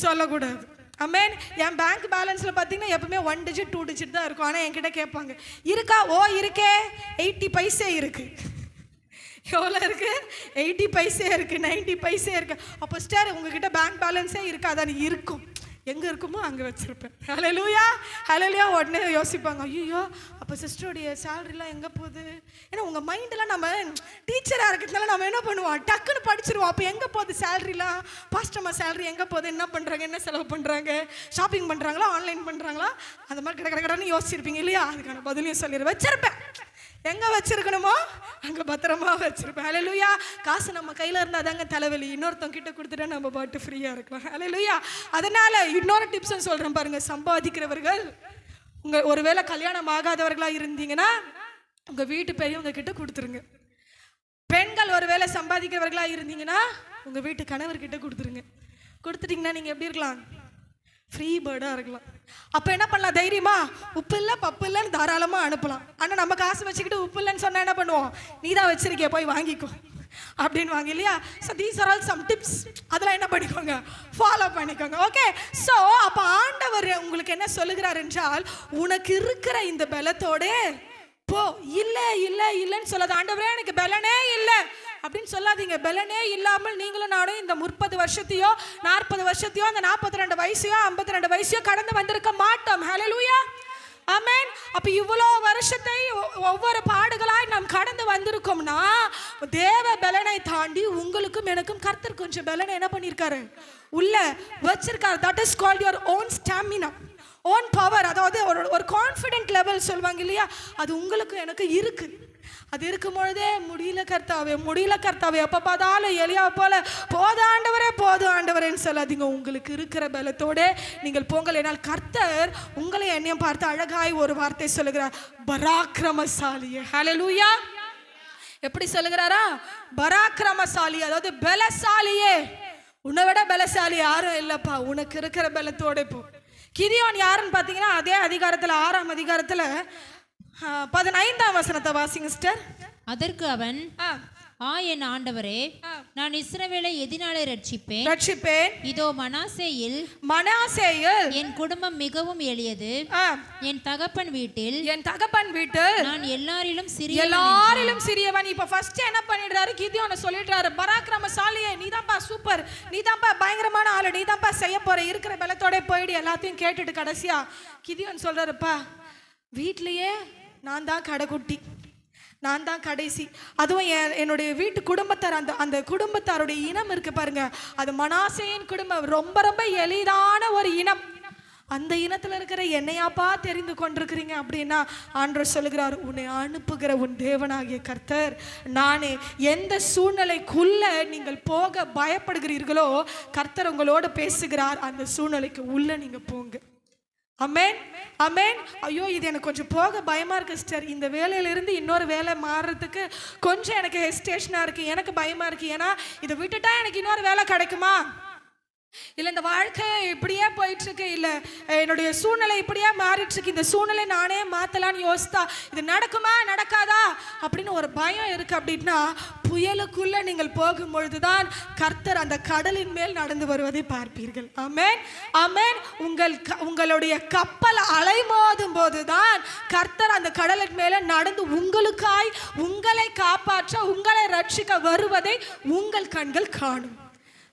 சொல்லக்கூடாது. ஆமென். என் பேங்க் பேலன்ஸில் பார்த்தீங்கன்னா எப்பவுமே 1 டிஜிட் 2 டிஜிட் தான் இருக்கும். ஆனால் என்கிட்ட கேட்பாங்க, இருக்கா? ஓ இருக்கே, 80 பைசே இருக்கு. எவ்வளோ இருக்கு? 80 பைசே இருக்கு, 90 பைசே இருக்கு. அப்போ சிஸ்டர் உங்ககிட்ட பேங்க் பேலன்ஸே இருக்காதான்? இருக்கும். எங்கே இருக்குமோ அங்கே வச்சுருப்பேன். ஹல்லேலூயா, ஹல்லேலூயா. உடனே யோசிப்பாங்க, ஐயோ அப்போ சிஸ்டருடைய சேலரிலாம் எங்கே போகுது? ஏன்னா உங்கள் மைண்டெலாம் நம்ம டீச்சராக இருக்கிறதுனால நம்ம என்ன பண்ணுவோம், டக்குன்னு படிச்சிருவோம். அப்போ எங்கே போகுது சேலரிலாம், பாஸ்டம்மா சேலரி எங்கே போகுது, என்ன பண்ணுறாங்க, என்ன செலவு பண்ணுறாங்க, ஷாப்பிங் பண்ணுறாங்களா, ஆன்லைன் பண்ணுறாங்களா, அந்த மாதிரி கடன்னு யோசிச்சிருப்பீங்க இல்லையா? அதுக்கான பதிலையும் சொல்லிடுவேன். வச்சிருப்பேன், எங்கே வச்சிருக்கணுமோ அங்கே பத்திரமா வச்சிருப்பேன். ஹல்லேலூயா. காசு நம்ம கையில் இருந்தால் தாங்க தலைவலி, இன்னொருத்தவங்க கிட்ட கொடுத்துட்டா நம்ம பாட்டு ஃப்ரீயாக இருக்கலாம். ஹல்லேலூயா. அதனால இன்னொரு டிப்ஸ் சொல்கிறேன் பாருங்க. சம்பாதிக்கிறவர்கள் ஒருவேளை கல்யாணம் ஆகாதவர்களாக இருந்தீங்கன்னா உங்கள் வீட்டு பெரியவங்க கிட்ட கொடுத்துருங்க. பெண்கள் ஒருவேளை சம்பாதிக்கிறவர்களாக இருந்தீங்கன்னா உங்கள் வீட்டு கணவர்கிட்ட கொடுத்துருங்க. கொடுத்துட்டிங்கன்னா நீங்கள் எப்படி இருக்கலாம், ஃப்ரீ பேர்டாக இருக்கலாம். அப்போ என்ன பண்ணலாம்? தைரியமா உப்பு இல்லை பப்பு இல்லைன்னு தாராளமாக அனுப்பலாம். ஆனால் நம்ம காசு வச்சுக்கிட்டு உப்பு இல்லைன்னு சொன்னால் என்ன பண்ணுவோம்? நீ தான் வச்சிருக்கே போய் வாங்கிக்கோ அப்படின்னு வாங்க இல்லையா? So these are all some tips. அதெல்லாம் என்ன பண்ணிக்கோங்க? ஃபாலோ பண்ணிக்கோங்க. ஓகே. ஸோ அப்போ ஆண்டவர் உங்களுக்கு என்ன சொல்லுகிறார் என்றால், உனக்கு இருக்கிற இந்த பலத்தோட போ. இல்லை இல்லை இல்லைன்னு சொல்லாது. ஆண்டவரே எனக்கு பலனே இல்லை அப்படின்னு சொல்லாதீங்க. பலனே இல்லாமல் நீங்களும் நானும் இந்த 30 வருஷத்தையோ 40 வருஷத்தையோ அந்த 42 வயசையோ 52 வயசையோ கடந்து வந்திருக்க மாட்டோம். ஹல்லேலூயா, ஆமென். அப்ப இவ்வளோ வருஷத்தை ஒவ்வொரு பாடுகளாய் நாம் கடந்து வந்திருக்கோம்னா தேவ பலனை தாண்டி உங்களுக்கும் எனக்கும் கர்த்தர் கொஞ்சம் பலனை என்ன பண்ணியிருக்காரு? உள்ள வச்சிருக்காரு. That is called your own stamina, own power. அதாவது ஒரு கான்ஃபிடென்ட் லெவல் சொல்லுவாங்க இல்லையா? அது உங்களுக்கு எனக்கு இருக்கு. அது இருக்கும் பொழுதே முடியல கர்த்தாவே எப்போ பார்த்தாலும் எலியா போல போதும் ஆண்டவரேன்னு சொல்லாதீங்க. உங்களுக்கு இருக்கிற பலத்தோட நீங்கள் போங்கள். என்னால் கர்த்தர் உங்களை என்னையும் பார்த்து அழகாய் ஒரு வார்த்தை சொல்லுகிறார், பராக்கிரமசாலியே. ஹல்லேலூயா. எப்படி சொல்லுகிறாரா? பராக்கிரமசாலி, அதாவது பலசாலியே. உன்னை விட பலசாலி யாரும் இல்லப்பா. உனக்கு இருக்கிற பலத்தோட போ. கிதியோன் யாருன்னு பார்த்தீங்கன்னா அதே அதிகாரத்தில் 6ஆம் அதிகாரத்தில் 15ஆம் வசனத்தை வாசிங்க சிஸ்டர். அதற்கு அவன், என் ஆண்டவரே, நான் இஸ்ரவேலை எதினாலே ரட்சிப்பேன். இதோ மனாசேயில் என் குடும்பம் மிகவும் எளியது. என் தகப்பன் வீட்டில் நான் எல்லாரிலும் சிறியவன். இப்ப ஃபர்ஸ்ட் என்ன பண்ணிடுறாரு? கிதியோனை சொல்லிடுறாரு, பராக்கிரமசாலியே, நீதான்ப்பா சூப்பர், நீதான்ப்பா பயங்கரமான ஆளு, நீதான்ப்பா செய்ய போற, இருக்கிற பலத்தோட போயிடு எல்லாத்தையும் கேட்டுட்டு கடைசியா கிதியோன் சொல்றாருப்பா, வீட்லயே நான் தான் கடைக்குட்டி, நான் தான் கடைசி. அதுவும் என்னுடைய வீட்டு குடும்பத்தார், அந்த குடும்பத்தாருடைய இனம் இருக்கு பாருங்க, அது மனாசேயின் குடும்பம். ரொம்ப ரொம்ப எளிதான ஒரு இனம். அந்த இனத்துல இருக்கிற என்னையாப்பா தெரிந்து கொண்டிருக்கிறீங்க அப்படின்னா ஆண்டவர் சொல்லுகிறார், உன்னை அனுப்புகிற உன் தேவனாகிய கர்த்தர் நானே. எந்த சூழ்நிலைக்குள்ள நீங்கள் போக பயப்படுகிறீர்களோ கர்த்தர் உங்களோட பேசுகிறார். அந்த சூழ்நிலைக்கு உள்ள நீங்க போங்க. அமேன், அமேன். ஐயோ, இது எனக்கு கொஞ்சம் போக பயமா இருக்கு சிஸ்டர். இந்த வேலையிலிருந்து இன்னொரு வேலை மாறுறதுக்கு கொஞ்சம் எனக்கு ஹெசிடேஷனா இருக்கு, எனக்கு பயமா இருக்கு. ஏன்னா இதை விட்டுட்டா எனக்கு இன்னொரு வேலை கிடைக்குமா, இல்லை இந்த வாழ்க்கை இப்படியே போயிட்டு இருக்கு, இல்லை என்னுடைய சூழ்நிலை இப்படியே மாறிட்டு இருக்கு, இந்த சூழ்நிலை நானே மாத்தலான்னு யோசித்தா இது நடக்குமா நடக்காதா அப்படின்னு ஒரு பயம் இருக்கு. அப்படின்னா புயலுக்குள்ள நீங்கள் போகும்பொழுதுதான் கர்த்தர் அந்த கடலின் மேல் நடந்து வருவதை பார்ப்பீர்கள். ஆமென், ஆமென். உங்களுடைய கப்பல் அலைமோதும் போதுதான் கர்த்தர் அந்த கடலின் மேல நடந்து உங்களுக்காய் உங்களை காப்பாற்ற உங்களை ரட்சிக்க வருவதை உங்கள் கண்கள் காணும்.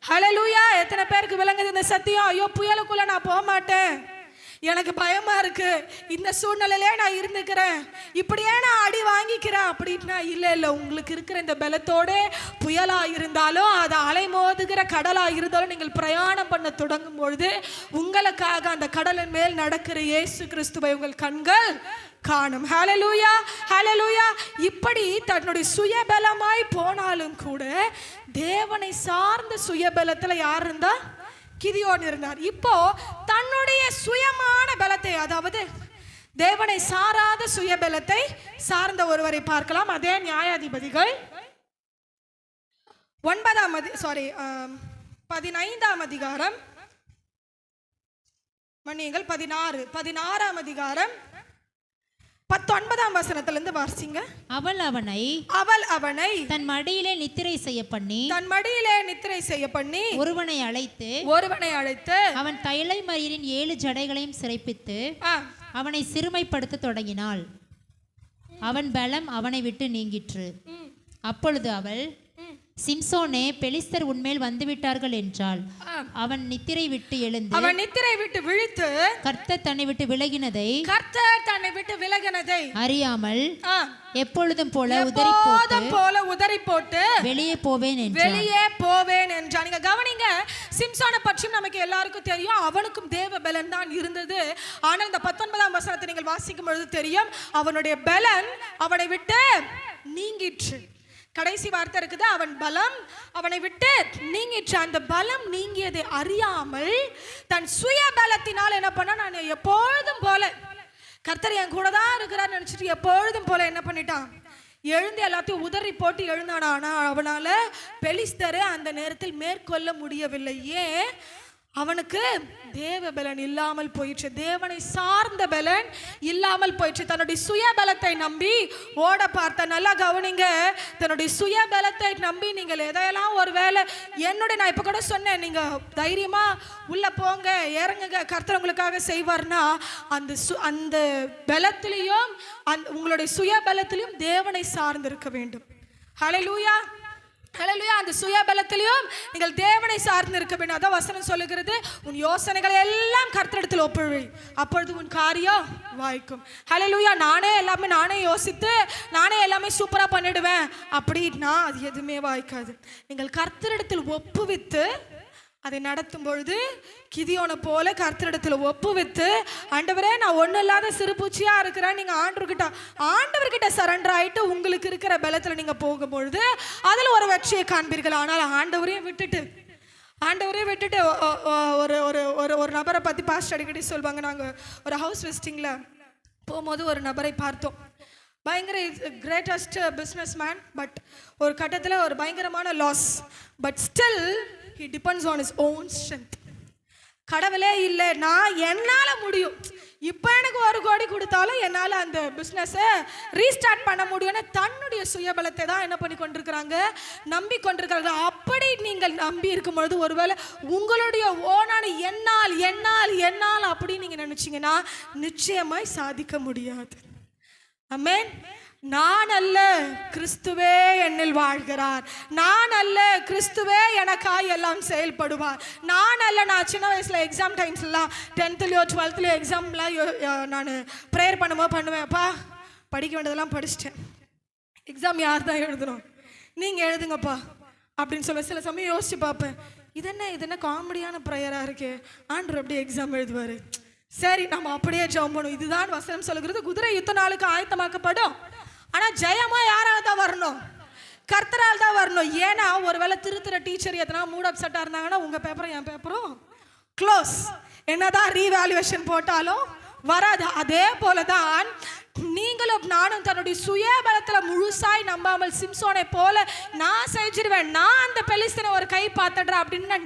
ஹல்லேலூயா. எத்தனை பேருக்கு விளங்குது இந்த சத்தியம்? ஐயோ, புயலுக்குள்ள நான் போக மாட்டேன், எனக்கு பயமா இருக்கு, இந்த சூழ்நிலையிலே நான் இருந்துக்கிறேன், இப்படியே நான் அடி வாங்கிக்கிறேன் அப்படின்னா இல்லை. உங்களுக்கு இருக்கிற இந்த பலத்தோட புயலா இருந்தாலும் அது அலைமோதுகிற கடலா இருந்தாலும் நீங்கள் பிரயாணம் பண்ண தொடங்கும் பொழுது உங்களுக்காக அந்த கடலின் மேல் நடக்கிற இயேசு கிறிஸ்துவை உங்கள் கண்கள் காணும். ஹல்லேலூயா, ஹல்லேலூயா. இப்படி தன்னுடைய சுயபலமாய் போனாலும் கூட தேவனை சார்ந்த சுயபலத்துல யார் இருந்தா? கிதியோன் இருந்தார். இப்போ தன்னுடைய சுயமான பலத்தை, அதாவது தேவனை சாராத சுயபலத்தை சார்ந்த ஒருவரை பார்க்கலாம். அதே நியாயாதிபதிகள் 15ஆம் அதிகாரம், மன்னியுங்கள், 16ஆம் அதிகாரம் 19ஆம் வசனத்திலிருந்து வாசிங்க. அவள் அவனை தன் மடியிலே நித்திரை செய்ய பண்ணி ஒருவனை அழைத்து அவன் தைலமயிரின் 7 ஜடைகளையும் சிறைப்பித்து அவனை சிறுமைப்படுத்த தொடங்கினாள். அவன் பலம் அவனை விட்டு நீங்கிற்று. அப்பொழுது அவள், சிம்சோனே, பெலிஸ்தர் உன்மேல் வந்துவிட்டார்கள் என்றாள். அவன் நித்திரை விட்டு விழித்து கர்த்தர் தன்னை விட்டு விலகினதை அறியாமல் எப்பொழுதும் போல உதறி போட்டு வெளியே போவேன் என்றான். நீங்க கவனிங்க, சிம்சோனை பற்றி நமக்கு எல்லாருக்கும் தெரியும், அவனுக்கும் தேவ பலன் தான் இருந்தது. ஆனால் இந்த 19ஆம் வசனத்தை நீங்கள் வாசிக்கும் பொழுது தெரியும், அவனுடைய பலன் அவனை விட்டு நீங்கிற்று. கடைசி வார்த்தை இருக்குது, அவன் பலம் அவனை விட்டு நீங்கிற்று. அந்த பலம் நீங்கியதை அறியாமல் தன் சுய பலத்தினால் என்ன பண்ண, நான் எப்பொழுதும் போல கர்த்தர் என் கூட தான் இருக்கிறார் நினைச்சிட்டு எப்பொழுதும் போல என்ன பண்ணிட்டான், எழுந்து எல்லாத்தையும் உதறி போட்டு எழுந்தானா. ஆனால் அவனால பெலிஸ்தரை அந்த நேரத்தில் மேற்கொள்ள முடியவில்லை. ஏன்? அவனுக்கு தேவ பலன் இல்லாமல் போயிடுச்சு, தேவனை சார்ந்த பலன் இல்லாமல் போயிடுச்சு. தன்னுடைய சுய பலத்தை நம்பி ஓட பார்த்த. நல்லா கவனிங்க, தன்னுடைய சுய பலத்தை நம்பி நீங்கள் எதையெல்லாம் ஒரு வேலை நான் இப்போ கூட சொன்னேன், நீங்கள் தைரியமாக உள்ளே போங்க, இறங்குங்க, கர்த்தர் உங்களுக்காக செய்வார்னா அந்த பலத்திலையும் உங்களுடைய சுய பலத்திலையும் தேவனை சார்ந்து இருக்க வேண்டும். ஹல்லேலூயா, ஹல்லேலூயா. அந்த சுய பலத்திலையும் நீங்கள் தேவனை சார்ந்து இருக்க வேண்டும். அதான் வசனம் சொல்லுகிறது, உன் யோசனைகளை எல்லாம் கர்த்தரிடத்தில் ஒப்புவி, அப்பொழுது உன் காரியம் வாய்க்கும். ஹல்லேலூயா. நானே யோசித்து நானே எல்லாமே சூப்பராக பண்ணிடுவேன் அப்படின்னா அது எதுவுமே வாய்க்காது. நீங்கள் கர்த்தரிடத்தில் ஒப்புவித்து அதை நடத்தும் பொழுது கிதியோனை போல கர்த்தரிடத்தில் ஒப்புவித்து, ஆண்டவரே நான் ஒன்றும் இல்லாத சிறுபூச்சியாக இருக்கிறேன், நீங்கள் ஆண்டவர்கிட்ட சரண்டர் ஆகிட்டு உங்களுக்கு இருக்கிற பலத்தில் நீங்கள் போகும்பொழுது அதில் ஒரு வெற்றியை காண்பீர்கள். ஆனால் ஆண்டவரையும் விட்டுட்டு ஒரு ஒரு ஒரு ஒரு நபரை பற்றி பாஸ்ட் அடிக்கடி சொல்லுவாங்க. நாங்கள் ஒரு ஹவுஸ் விசிட்டிங்கில் போகும்போது ஒரு நபரை பார்த்தோம். பயங்கர கிரேட்டஸ்ட் பிஸ்னஸ் மேன், பட் ஒரு கட்டத்தில் ஒரு பயங்கரமான loss. But still he depends on his own strength. கடவுளே இல்லை, நான் என்னால் முடியும், இப்போ எனக்கு 1 கோடி கொடுத்தாலும் என்னால் அந்த பிஸ்னஸை ரீஸ்டார்ட் பண்ண முடியும்னு தன்னுடைய சுயபலத்தை தான் என்ன பண்ணி கொண்டிருக்கிறாங்க, நம்பி கொண்டிருக்கிறாங்க. அப்படி நீங்கள் நம்பி இருக்கும் பொழுது ஒருவேளை உங்களுடைய ஓனான என்னால் அப்படி நீங்கள் நினச்சிங்கன்னா நிச்சயமாய் சாதிக்க முடியாது. ஆமென். நான் அல்ல, கிறிஸ்துவே என்னில் வாழ்கிறார். நான் அல்ல, கிறிஸ்துவே எனக்காய் எல்லாம் செயல்படுவார். நான் அல்ல. நான் சின்ன வயசில் எக்ஸாம் டைம்ஸ்லாம் 10th 12th எக்ஸாம்லாம் நான் ப்ரேயர் பண்ணுவேன்ப்பா, படிக்க வேண்டியதெல்லாம் படிச்சிட்டேன், எக்ஸாம் யார் தான் எழுதணும், நீங்கள் எழுதுங்கப்பா அப்படின்னு சொல்ல சில சமயம் யோசிச்சு பார்ப்பேன், இது என்ன காமெடியான ப்ரேயராக இருக்கு, ஆண்டவர் அப்படியே எக்ஸாம் எழுதுவார். சரி, நம்ம அப்படியே ஜெபம் பண்ணுவோம். இதுதான் வசனம் சொல்லுகிறது, குதிரை யுத்த நாளுக்கு ஆயத்தமாக்கப்படும், ஆனால் ஜெயமா யாரால் தான் வரணும், கர்த்தரால் தான் வரணும். ஏன்னா ஒருவேளை திருத்துற டீச்சர் எத்தனா மூட் அப்செட்டாக இருந்தாங்கன்னா உங்கள் பேப்பரும் என் பேப்பரும் க்ளோஸ். என்னதான் ரீவேல்யூவேஷன் போட்டாலும் வராது. அதே போல தான் நீங்களும் நானும் தன்னுடைய சுய பலத்தில் முழுசாய் நம்பாமல் சிம்சோனை போல நான் செஞ்சிருவேன், நான் அந்த பெலிஸ்தனை ஒரு கை பார்த்துடுறேன் அப்படின்னு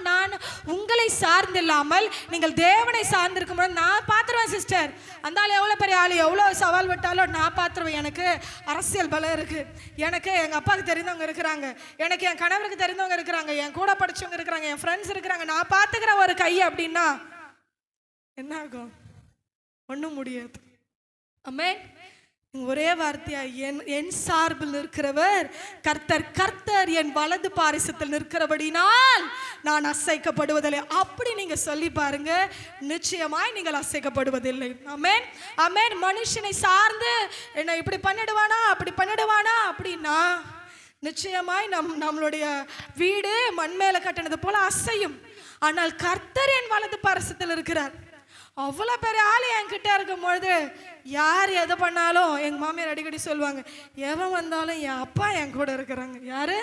நான் உங்களை சார்ந்தில்லாமல் நீங்கள் தேவனை சார்ந்திருக்கும் போது நான் பார்த்துருவேன் சிஸ்டர், அந்த ஆள் எவ்வளோ பெரிய ஆள், எவ்வளோ சவால் விட்டாலும் நான் பார்த்துருவேன். எனக்கு அரசியல் பலம் இருக்குது, எனக்கு எங்கள் அப்பாவுக்கு தெரிந்தவங்க இருக்கிறாங்க, எனக்கு என் கணவருக்கு தெரிந்தவங்க இருக்கிறாங்க, என் கூட படித்தவங்க இருக்கிறாங்க, என் ஃப்ரெண்ட்ஸ் இருக்கிறாங்க, நான் பார்த்துக்கிறேன் ஒரு கை அப்படின்னா என்ன ஆகும்? ஒன்றும் முடியாது. ஆமென். ஒரே வார்த்தையா, என் சார்பில் நிற்கிறவர் கர்த்தர் என் வலது பாரிசத்தில் நிற்கிறபடினால் நான் அசைக்கப்படுவதில்லை. அப்படி நீங்க சொல்லி பாருங்க, நிச்சயமாய் நீங்கள் அசைக்கப்படுவதில்லை. ஆமென், ஆமென். மனுஷனை சார்ந்து என்ன இப்படி பண்ணிடுவானா அப்படி பண்ணிடுவானா அப்படின்னா நிச்சயமாய் நம்மளுடைய வீடு மண்மேல கட்டினது போல அசையும். ஆனால் கர்த்தர் என் வலது பாரிசத்தில் இருக்கிறார். அவ்வளோ பெரிய ஆள் என்கிட்ட இருக்கும் பொழுது யார் எதை பண்ணாலும் எங்கள் மாமியார் அடிக்கடி சொல்லுவாங்க, எவன் வந்தாலும் என் அப்பா என் கூட இருக்கிறாங்க. யாரு?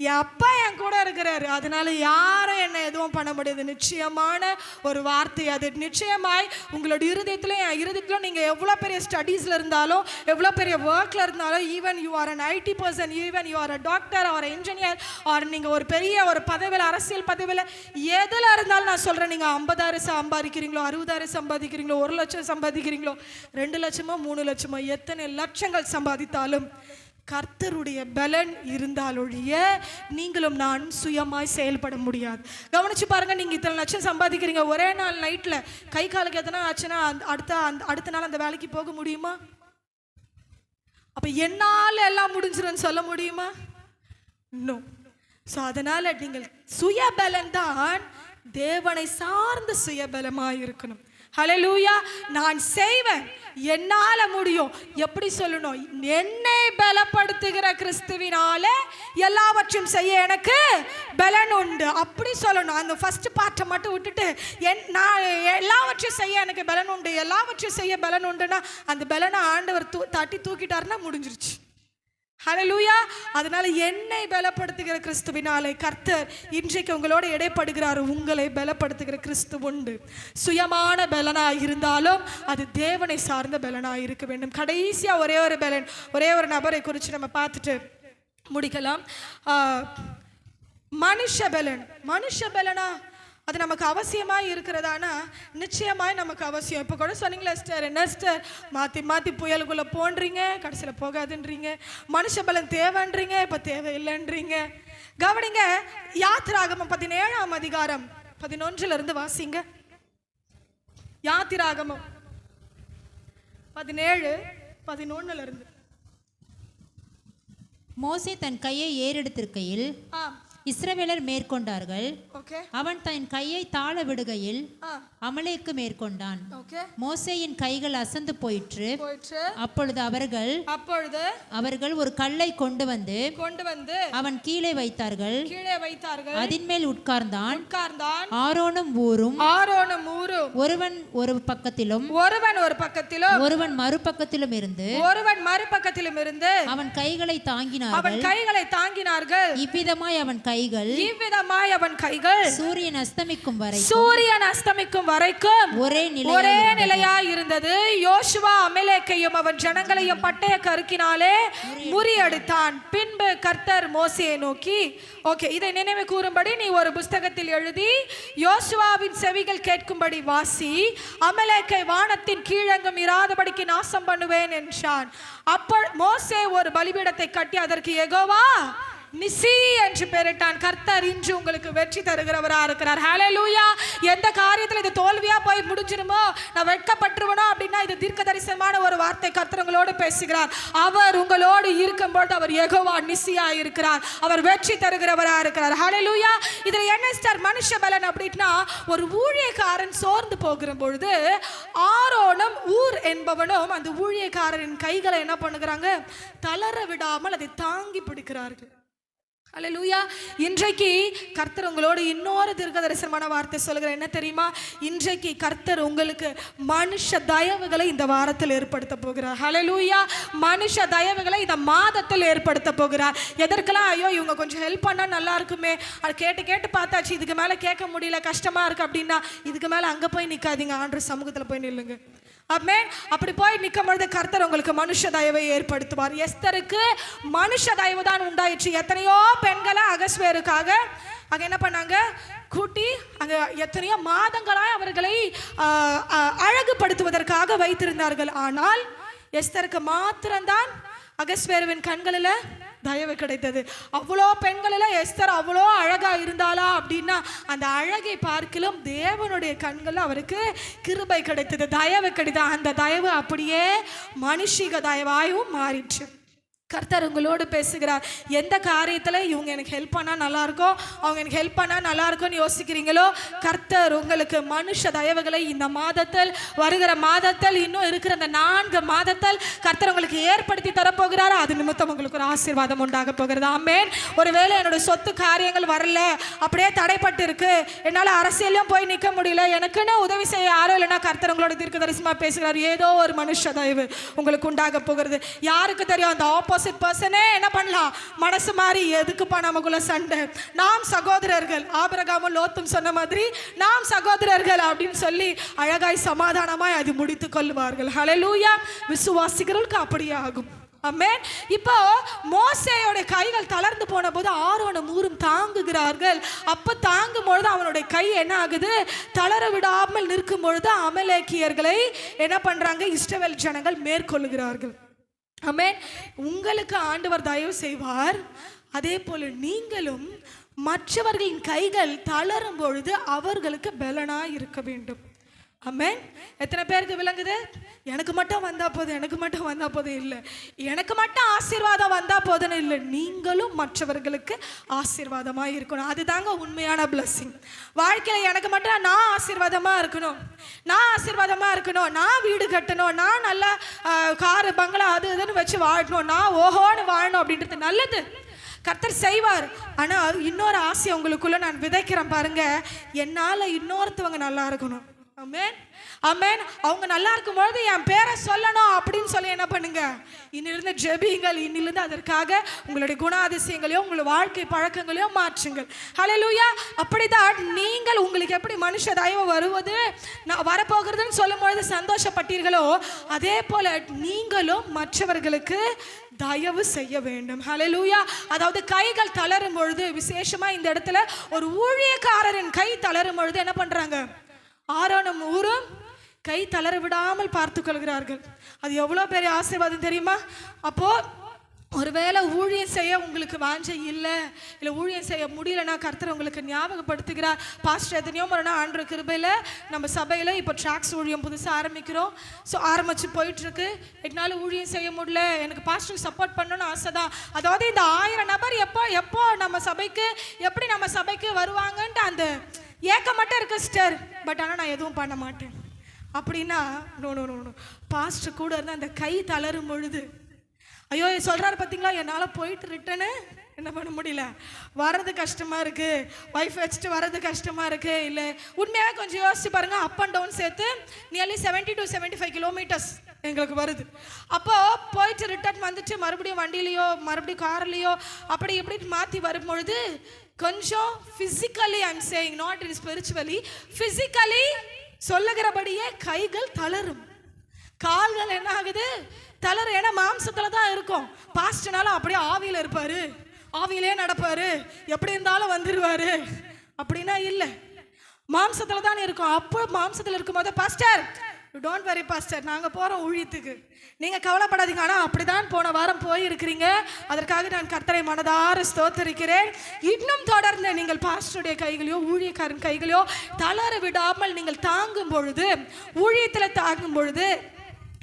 என் அப்பா என் கூட இருக்கிறாரு, அதனால யாரும் என்னை எதுவும் பண்ண முடியாது. நிச்சயமான ஒரு வார்த்தை அது. நிச்சயமாய் உங்களோட இருதயத்திலும் என் இருதயத்திலும் நீங்கள் எவ்வளோ பெரிய ஸ்டடீஸில் இருந்தாலும் எவ்வளோ பெரிய ஒர்க்கில் இருந்தாலும், even you are an IT person, even you are a doctor or engineer or நீங்கள் ஒரு பெரிய ஒரு பதவியில் அரசியல் பதவியில் எதில் இருந்தாலும் நான் சொல்கிறேன், நீங்கள் 50,000 சம்பாதிக்கிறீங்களோ 60,000 சம்பாதிக்கிறீங்களோ 1 லட்சம் சம்பாதிக்கிறீங்களோ 2 லட்சமோ 3 லட்சமோ எத்தனை லட்சங்கள் சம்பாதித்தாலும் கர்த்தருடைய பலன் இருந்தாலொழிய நீங்களும் நான் சுயமாய் செயல்பட முடியாது. கவனிச்சு பாருங்க, நீங்க இத்தனை லட்சம் சம்பாதிக்கிறீங்க, ஒரே நாள் நைட்ல கை காலுக்கு எத்தனை ஆச்சுன்னா அடுத்த நாள் அந்த வேலைக்கு போக முடியுமா? அப்ப என்னால எல்லாம் முடிஞ்சிருன்னு சொல்ல முடியுமா? நோ. ஸோ அதனால நீங்கள் சுயபலன் தான் தேவனை சார்ந்த சுயபலமாய் இருக்கணும். ஹல்லேலூயா. நான் செய்வேன், என்னால முடியும். எப்படி சொல்லணும்? என்னை பலப்படுத்துகிற கிறிஸ்துவினால எல்லாவற்றையும் செய்ய எனக்கு பலன் உண்டு. அப்படி சொல்லணும். அந்த ஃபர்ஸ்ட் பார்ட்டை மட்டும் விட்டுட்டு நான் எல்லாவற்றையும் செய்ய எனக்கு பலன் உண்டு, எல்லாவற்றையும் செய்ய பலன் உண்டுன்னா அந்த பலனை ஆண்டவர் தட்டி தூக்கிட்டாருன்னா முடிஞ்சிருச்சு. ஹல்லேலூயா. அதனால என்னை பலப்படுத்துகிற கிறிஸ்துவினாலே கர்த்தர் இன்றைக்கு உங்களோட இடைப்படுகிறார். உங்களை பலப்படுத்துகிற கிறிஸ்து உண்டு. சுயமான பலனாக இருந்தாலும் அது தேவனை சார்ந்த பலனாக இருக்க வேண்டும். கடைசியா ஒரே ஒரு பலன், ஒரே ஒரு நபரை குறித்து நம்ம பார்த்துட்டு முடிக்கலாம். மனுஷ பலன். மனுஷ பலனா அது நமக்கு அவசியமாக இருக்கிறதானா? நிச்சயமாய் நமக்கு அவசியம். இப்போ கூட சொன்னீங்களா சிஸ்டர், என்ன சிஸ்டர் மாற்றி மாற்றி புயலுக்குள்ளே போன்றீங்க, கடைசியில் போகாதுன்றீங்க, மனுஷ பலம் தேவைன்றீங்க, இப்போ தேவையில்லைன்றீங்க. கவனிங்க, யாத்திராகமம் 17ஆம் அதிகாரம் 11 வாசிங்க. யாத்திராகமம் 17:11. மோசே தன் கையை ஏறெடுத்திருக்கையில் இஸ்ரவேலர் மேற்கொண்டார்கள். அவன் தன் கையை தாழ விடுகையில் அமலேக்கு மேற்கொண்டான். மோசேயின் கைகள் அசந்து போயிற்று. அப்பொழுது அவர்கள் ஒரு கல்லை கொண்டு வந்து அவன் கீழே வைத்தார்கள். அதின் மேல் உட்கார்ந்தான். ஆரோனும் ஊரும் ஒருவன் ஒரு பக்கத்திலும் ஒருவன் மறுபக்கத்திலும் இருந்து அவன் கைகளை தாங்கினார்கள். இவ்விதமாய் அவன் கைகள் சூரியன் அஸ்தமிக்கும் வரைக்கும் ஒரே நிலையாய் இருந்தது. யோசுவா அமலேக்கையும் அவன் ஜனங்களையும் பட்டய கருக்கினாலே முறியடித்தான். பின்பு கர்த்தர் மோசேயை நோக்கி, இதை நினைவு கூறும்படி நீ ஒரு புஸ்தகத்தில் எழுதி யோசுவாவின் செவிகள் கேட்கும்படி வாசி. அமலேக்கை வானத்தின் கீழெங்கும் இராதபடிக்கு நாசம் பண்ணுவேன் என்றான். அப்போ மோசே ஒரு பலிபீடத்தை கட்டி அதற்கு யெகோவா நிசி என்று பெயரிட்டான். கர்த்தர் இன்று உங்களுக்கு வெற்றி தருகிறவரா இருக்கிறார். ஹல்லேலூயா. எந்த காரியத்தில் இது தோல்வியா போய் முடிஞ்சிருமோ, நான் வெட்கப்பட்டுருவனோ அப்படின்னா, இது தீர்க்க தரிசனமான ஒரு வார்த்தை. கர்த்தர் உங்களோடு பேசுகிறார். அவர் உங்களோடு இருக்கும்போது அவர் யெகோவா நிசியா இருக்கிறார். அவர் வெற்றி தருகிறவரா இருக்கிறார். ஹல்லேலூயா. இதுல என்ன ஸ்டார் மனுஷ பலன் அப்படின்னா, ஒரு ஊழியக்காரன் சோர்ந்து போகிற பொழுது ஆரோனும் ஊர் என்பவனும் அந்த ஊழியக்காரரின் கைகளை என்ன பண்ணுகிறாங்க? தளர விடாமல் அதை தாங்கி பிடிக்கிறார்கள். அல்லேலூயா. இன்றைக்கு கர்த்தர் உங்களோடு இன்னொரு தீர்க்க தரிசனமான வார்த்தை சொல்லுகிற. என்ன தெரியுமா? இன்றைக்கு கர்த்தர் உங்களுக்கு மனுஷ தயவுகளை இந்த வாரத்தில் ஏற்படுத்த போகிறார். அல்லேலூயா. மனுஷ தயவுகளை இந்த மாதத்தில் ஏற்படுத்த போகிறார். எதற்கெல்லாம் ஐயோ இவங்க கொஞ்சம் ஹெல்ப் பண்ணா நல்லா இருக்குமே, அது கேட்டு பார்த்தாச்சு, இதுக்கு மேல கேட்க முடியல, கஷ்டமா இருக்கு அப்படின்னா, இதுக்கு மேல அங்க போய் நிக்காதீங்க, ஆண்டவர் சமூகத்தில் போய் நில்லுங்க. அப்படி போய் நிற்கும் பொழுது கர்த்தர் உங்களுக்கு மனுஷ தயவை ஏற்படுத்துவார். எஸ்தருக்கு மனுஷ தயவு தான் உண்டாயிற்று. எத்தனையோ பெண்களை அகஸ்வேருக்காக அங்கே என்ன பண்ணாங்க? கூட்டி அங்கே எத்தனையோ மாதங்களாய் அவர்களை அழகுபடுத்துவதற்காக வைத்திருந்தார்கள். ஆனால் எஸ்தருக்கு மாத்திரம்தான் அகஸ்வேருவின் கண்களில் தயவு கிடைத்தது. அவ்வளோ பெண்களில் எஸ்தர் அவ்வளோ அழகா இருந்தாளா அப்படின்னா, அந்த அழகை பார்க்கலும் தேவனுடைய கண்களில் அவருக்கு கிருபை கிடைத்தது, தயவு கிடைத்தது. அந்த தயவு அப்படியே மனுஷிக தயவாயும் மாறிற்று. கர்த்தர் உங்களோடு பேசுகிறார். எந்த காரியத்தில் இவங்க எனக்கு ஹெல்ப் பண்ணால் நல்லாயிருக்கும், அவங்க எனக்கு ஹெல்ப் பண்ணால் நல்லாயிருக்கும்னு யோசிக்கிறீங்களோ, கர்த்தர் உங்களுக்கு மனுஷ தயவுகளை இந்த மாதத்தில், வருகிற மாதத்தில், இன்னும் இருக்கிற அந்த 4 மாதத்தில் கர்த்தர் உங்களுக்கு ஏற்படுத்தி தரப்போகிறார். அது நிமித்தம் உங்களுக்கு ஒரு ஆசீர்வாதம் உண்டாக போகிறது. ஆமென். ஒருவேளை என்னோட சொத்து காரியங்கள் வரல, அப்படியே தடைப்பட்டு இருக்கு, என்னால் அரசியலையும் போய் நிற்க முடியல, எனக்குன்னு உதவி செய்ய யாரும் இல்லைன்னா, கர்த்தர் உங்களோட தீர்க்க தரிசனமாக பேசுகிறார். ஏதோ ஒரு மனுஷ தயவு உங்களுக்கு உண்டாக போகிறது. யாருக்கு தெரியும்? அந்த ஆப்போசிட் பர்சனே என்ன பண்ணலாம்? மனசு மாறி எதுக்குப்பா நமக்குள்ள சண்டை, நாம் சகோதரர்கள், ஆபிரகாமும் லோத்தும் சொன்ன மாதிரி நாம் சகோதரர்கள் அப்படின்னு சொல்லி அழகாய் சமாதானமாய் அது முடித்துக் கொள்வார்கள். ஹல்லேலூயா. விசுவாசிக்கிறவர்களுக்கு அப்படியே ஆகும். ஆமென். இப்போ மோசேயோட கைகள் தளர்ந்து போன போது ஆரோனும் ஊரும் தாங்குகிறார்கள். அப்ப தாங்கும் பொழுது அவனுடைய கை என்ன ஆகுது? தளர விடாமல் நிற்கும் பொழுது அமலேக்கியர்களை என்ன பண்றாங்க? இஸ்ரவேல் ஜனங்கள் மேற்கொள்ளுகிறார்கள். ஆமென். உங்களுக்கு ஆண்டவர் தயவு செய்வார். அதே போல நீங்களும் மற்றவர்களின் கைகள் தளரும் பொழுது அவர்களுக்கு பலனாய் இருக்க வேண்டும். ஆமென். எத்தனை பேருக்கு விளங்குது? எனக்கு மட்டும் வந்தா போதும், எனக்கு மட்டும் வந்தா போதும் இல்லை, எனக்கு மட்டும் ஆசீர்வாதம் வந்தா போதுன்னு இல்லை, நீங்களும் மற்றவர்களுக்கு ஆசீர்வாதமாக இருக்கணும். அதுதாங்க உண்மையான பிளஸ்ஸிங். வாழ்க்கையில் எனக்கு மட்டும் நான் ஆசீர்வாதமாக இருக்கணும், நான் வீடு கட்டணும், நான் நல்லா காரு பங்களா அது இதுன்னு வச்சு வாழணும், நான் ஓஹோன்னு வாழணும் அப்படின்றது நல்லது, கர்த்தர் செய்வார். ஆனால் இன்னொரு ஆசை உங்களுக்குள்ள நான் விதைக்கிறேன் பாருங்க, என்னால் இன்னொருத்தவங்க நல்லா இருக்கணும். ஆமென் ஆமென். அவங்க நல்லா இருக்கும்பொழுது என் பேரை சொல்லணும் அப்படின்னு சொல்லி என்ன பண்ணுங்க, இன்னிலிருந்து ஜெபியுங்கள். இன்னிலிருந்து அதற்காக உங்களுடைய குணாதிசயங்களையும் உங்களுடைய வாழ்க்கை பழக்கங்களையும் மாற்றுங்கள். ஹல்லேலூயா. அப்படிதான் நீங்கள் உங்களுக்கு எப்படி மனுஷ தயவு வருவது நான் வரப்போகிறதுன்னு சொல்லும் பொழுது சந்தோஷப்பட்டீர்களோ, அதே போல நீங்களும் மற்றவர்களுக்கு தயவு செய்ய வேண்டும். ஹல்லேலூயா. அதாவது கைகள் தளரும் பொழுது, விசேஷமா இந்த இடத்துல ஒரு ஊழியக்காரரின் கை தளரும் பொழுது என்ன பண்றாங்க, ஆரோனும் ஊரும் கை தளர விடாமல் பார்த்து கொள்கிறார்கள். அது எவ்வளோ பெரிய ஆசீர்வாதம் தெரியுமா? அப்போ ஒருவேளை ஊழியம் செய்ய உங்களுக்கு வாஞ்சை இல்லை ஊழியம் செய்ய முடியலன்னா கர்த்தர் உங்களுக்கு ஞாபகப்படுத்துகிறார். பாஸ்டர் எத்தனையோ முறைனா ஆண்டு கிருபையில் நம்ம சபையில் இப்போ ட்ராக்ஸ் ஊழியம் புதுசாக ஆரம்பிக்கிறோம். ஸோ ஆரம்பித்து போயிட்டுருக்கு. என்னால் ஊழியம் செய்ய முடியல, எனக்கு பாஸ்டருக்கு சப்போர்ட் பண்ணணும்னு ஆசை தான். அதாவது இந்த 1000 நபர் எப்போ நம்ம சபைக்கு வருவாங்கன்ட்டு அந்த ஏக்கம் மட்டும் இருக்கு சிஸ்டர். பட் ஆனால் நான் எதுவும் பண்ண மாட்டேன் அப்படின்னா நோ. பாஸ்டர் கூட இருந்தால் அந்த கை தளரும் பொழுது, ஐயோ சொல்கிறாரு பார்த்தீங்களா, என்னால் போயிட்டு ரிட்டனு என்ன பண்ண முடியல, வர்றது கஷ்டமாக இருக்குது, ஒய்ஃப் வச்சுட்டு வர்றது கஷ்டமாக இருக்குது. இல்லை உண்மையாக கொஞ்சம் யோசிச்சு பாருங்கள், அப் அண்ட் டவுன் சேர்த்து நியர்லி 70 to 75 கிலோமீட்டர்ஸ் எங்களுக்கு வருது. அப்போது போயிட்டு ரிட்டர்ன் வந்துட்டு மறுபடியும் வண்டியிலையோ மறுபடியும் கார்லேயோ அப்படி இப்படி மாற்றி வரும்பொழுது கொஞ்சம் physically, I'm saying not in spiritually, physically சொல்லுகிறபடியே கைகள் தளரும், கால்கள் என்ன ஆகுது தளரும். ஏன்னா மாம்சத்தில் தான் இருக்கும். பாஸ்டனாலும் அப்படியே ஆவியில் இருப்பார், ஆவியிலே நடப்பார், எப்படி இருந்தாலும் வந்துடுவார் அப்படின்னா இல்லை, மாம்சத்தில் தான் இருக்கும். அப்போ மாம்சத்தில் இருக்கும்போது பாஸ்டர் டோன்ட் வரி பாஸ்டர், நாங்கள் போகிறோம் ஊழியத்துக்கு, நீங்கள் கவலைப்படாதீங்க. ஆனால் அப்படி தான் போன வாரம் போயிருக்கிறீங்க, அதற்காக நான் கர்த்தரை மனதார ஸ்தோத்திரிக்கிறேன். இன்னும் தொடர்ந்து நீங்கள் பாஸ்டருடைய கைகளையோ ஊழியக்காரன் கைகளையோ தளர விடாமல் நீங்கள் தாங்கும் பொழுது, ஊழியத்தில் தாங்கும் பொழுது,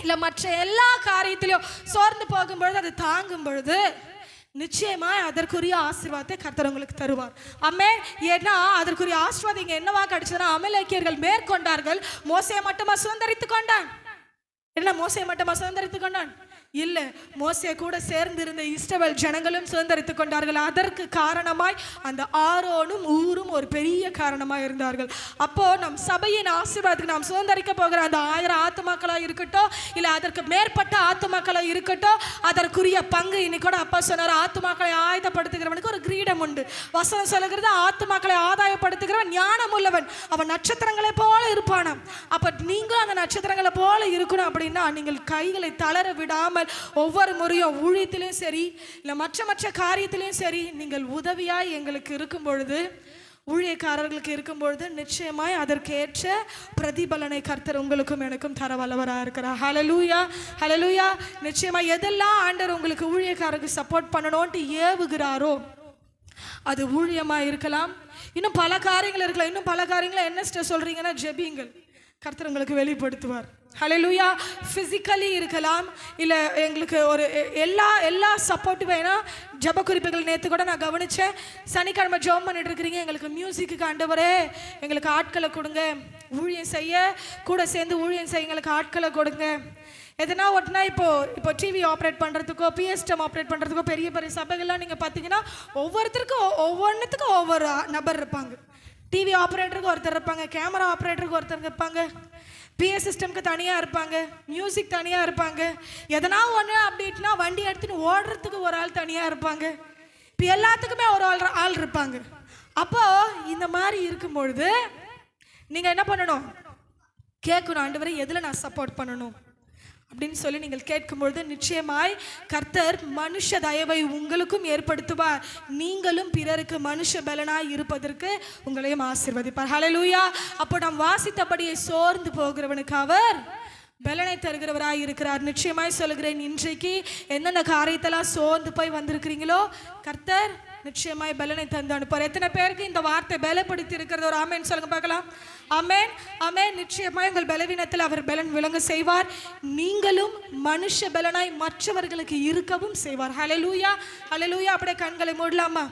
இல்லை மற்ற எல்லா காரியத்திலையும் சோர்ந்து போகும் பொழுது அது தாங்கும் பொழுது நிச்சயமாய் அதற்குரிய ஆசீர்வாதத்தை கர்த்தர் உங்களுக்கு தருவார். ஆமென். ஏன்னா அதற்குரிய ஆசீர்வாதம் இங்கே என்னவா கிடைச்சதுன்னா, அமலேக்கியர்கள் மேற்கொண்டார்கள், மோசே மட்டுமா சுதந்தரித்து கொண்டான்? என்ன மோசே மட்டுமா சுதந்தரித்து கொண்டான்? இல்லை, மோசே கூட சேர்ந்து இருந்த இஸ்ரவேல் ஜனங்களும் சுதந்தரித்து கொண்டார்கள். அதற்கு காரணமாய் அந்த ஆரோனும் ஊரும் ஒரு பெரிய காரணமாக இருந்தார்கள். அப்போ நம் சபையின் ஆசீர்வாதத்துக்கு நாம் சுதந்தரிக்க போகிற அந்த 1000 ஆத்துமாக்களாக இருக்கட்டும், இல்லை அதற்கு மேற்பட்ட ஆத்துமாக்களாக இருக்கட்டும், அதற்குரிய பங்கு இன்னைக்கு கூட அப்பா சொன்னார், ஆத்துமாக்களை ஆயத்தப்படுத்துகிறவனுக்கு ஒரு கிரீடம் உண்டு. வசனம் சொல்லுகிறது, ஆத்துமாக்களை ஆதாயப்படுத்துகிறவன் ஞானம் உள்ளவன், அவன் நட்சத்திரங்களை போல இருப்பானாம். அப்போ நீங்களும் அந்த நட்சத்திரங்களை போல இருக்கணும். அப்படின்னா நீங்கள் கைகளை தளர விடாமல் ஒவ்வொரு முறையும் ஊழியத்திலும் சரி இல்லை மற்ற காரியத்திலும் சரி நீங்கள் உதவியாய் எங்களுக்கு இருக்கும் பொழுது, ஊழியக்காரர்களுக்கு இருக்கும் பொழுது நிச்சயமாய் அதற்கேற்ற பிரதிபலனை கர்த்தர் உங்களுக்கும் எனக்கும் தர வல்லவராக இருக்கிறார். ஹல்லேலூயா ஹல்லேலூயா. நிச்சயமாக எதெல்லாம் ஆண்டவர் உங்களுக்கு ஊழியக்காரருக்கு சப்போர்ட் பண்ணணும்ட்டு ஏவுகிறாரோ அது ஊழியமாக இருக்கலாம், இன்னும் பல காரியங்கள் இருக்கலாம். இன்னும் பல காரியங்களை என்ன சொல்கிறீங்கன்னா ஜெபியுங்கள், கர்த்தர் உங்களுக்கு வெளிப்படுத்துவார். ஹல்லேலூயா. ஃபிசிக்கலி இருக்கலாம், இல்லை எங்களுக்கு ஒரு எல்லா சப்போர்ட்டும் வேணால் ஜப குறிப்புகள். நேற்று கூட நான் கவனித்தேன், சனிக்கிழமை ஜெபம் பண்ணிட்டு இருக்கிறீங்க, எங்களுக்கு மியூசிக்கு ஆண்டவரே எங்களுக்கு ஆட்களை கொடுங்க, ஊழியம் செய்ய கூட சேர்ந்து ஊழியம் செய்ய எங்களுக்கு ஆட்களை கொடுங்க. எதனா ஒட்டினா இப்போ டிவி ஆப்ரேட் பண்ணுறதுக்கோ பிஎஸ்டம் ஆப்ரேட் பண்ணுறதுக்கோ பெரிய பெரிய சபைகள்லாம் நீங்கள் பார்த்தீங்கன்னா ஒவ்வொன்றுத்துக்கும் ஒவ்வொரு நபர் இருப்பாங்க. டிவி ஆப்ரேட்டருக்கு ஒருத்தர் இருப்பாங்க, கேமரா ஆப்ரேட்டருக்கு ஒருத்தர் இருப்பாங்க, பிஎஸ் சிஸ்டம்க்கு தனியாக இருப்பாங்க, மியூசிக் தனியாக இருப்பாங்க, எதனா ஒன்று அப்படின்னா வண்டி எடுத்துன்னு ஓடுறதுக்கு ஒரு ஆள் தனியாக இருப்பாங்க. இப்போ எல்லாத்துக்குமே ஒரு ஆள் இருப்பாங்க. அப்போது இந்த மாதிரி இருக்கும் பொழுது நீங்கள் என்ன பண்ணணும், கேட்கணும், ஆண்டவரே எதில் நான் சப்போர்ட் பண்ணணும் அப்படின்னு சொல்லி நீங்கள் கேட்கும்பொழுது நிச்சயமாய் கர்த்தர் மனுஷ தயவை உங்களுக்கும் ஏற்படுத்துவார். நீங்களும் பிறருக்கு மனுஷ பலனாய் இருப்பதற்கு உங்களையும் ஆசீர்வதிப்பார். ஹல்லேலூயா. அப்போ நாம் வாசித்தபடியே சோர்ந்து போகிறவனுக்கு அவர் பலனை தருகிறவராய் இருக்கிறார். நிச்சயமாய் சொல்லுகிறேன், இன்றைக்கு எந்தெந்த காரியத்தெல்லாம் சோர்ந்து போய் வந்திருக்கிறீங்களோ கர்த்தர் நிச்சயமாய் பலனை தந்து அனுப்பார். எத்தனை பேருக்கு இந்த வார்த்தை பலப்படுத்தி இருக்கிறது? ஒரு ஆமேன் சொல்லுங்க பார்க்கலாம். ஆமேன் ஆமேன். நிச்சயமாய் உங்கள் பலவீனத்தில் அவர் பலன் விளங்க செய்வார். நீங்களும் மனுஷ பலனாய் மற்றவர்களுக்கு இருக்கவும் செய்வார். ஹல்லேலூயா ஹல்லேலூயா. அப்படியே கண்களை மூடலாமா?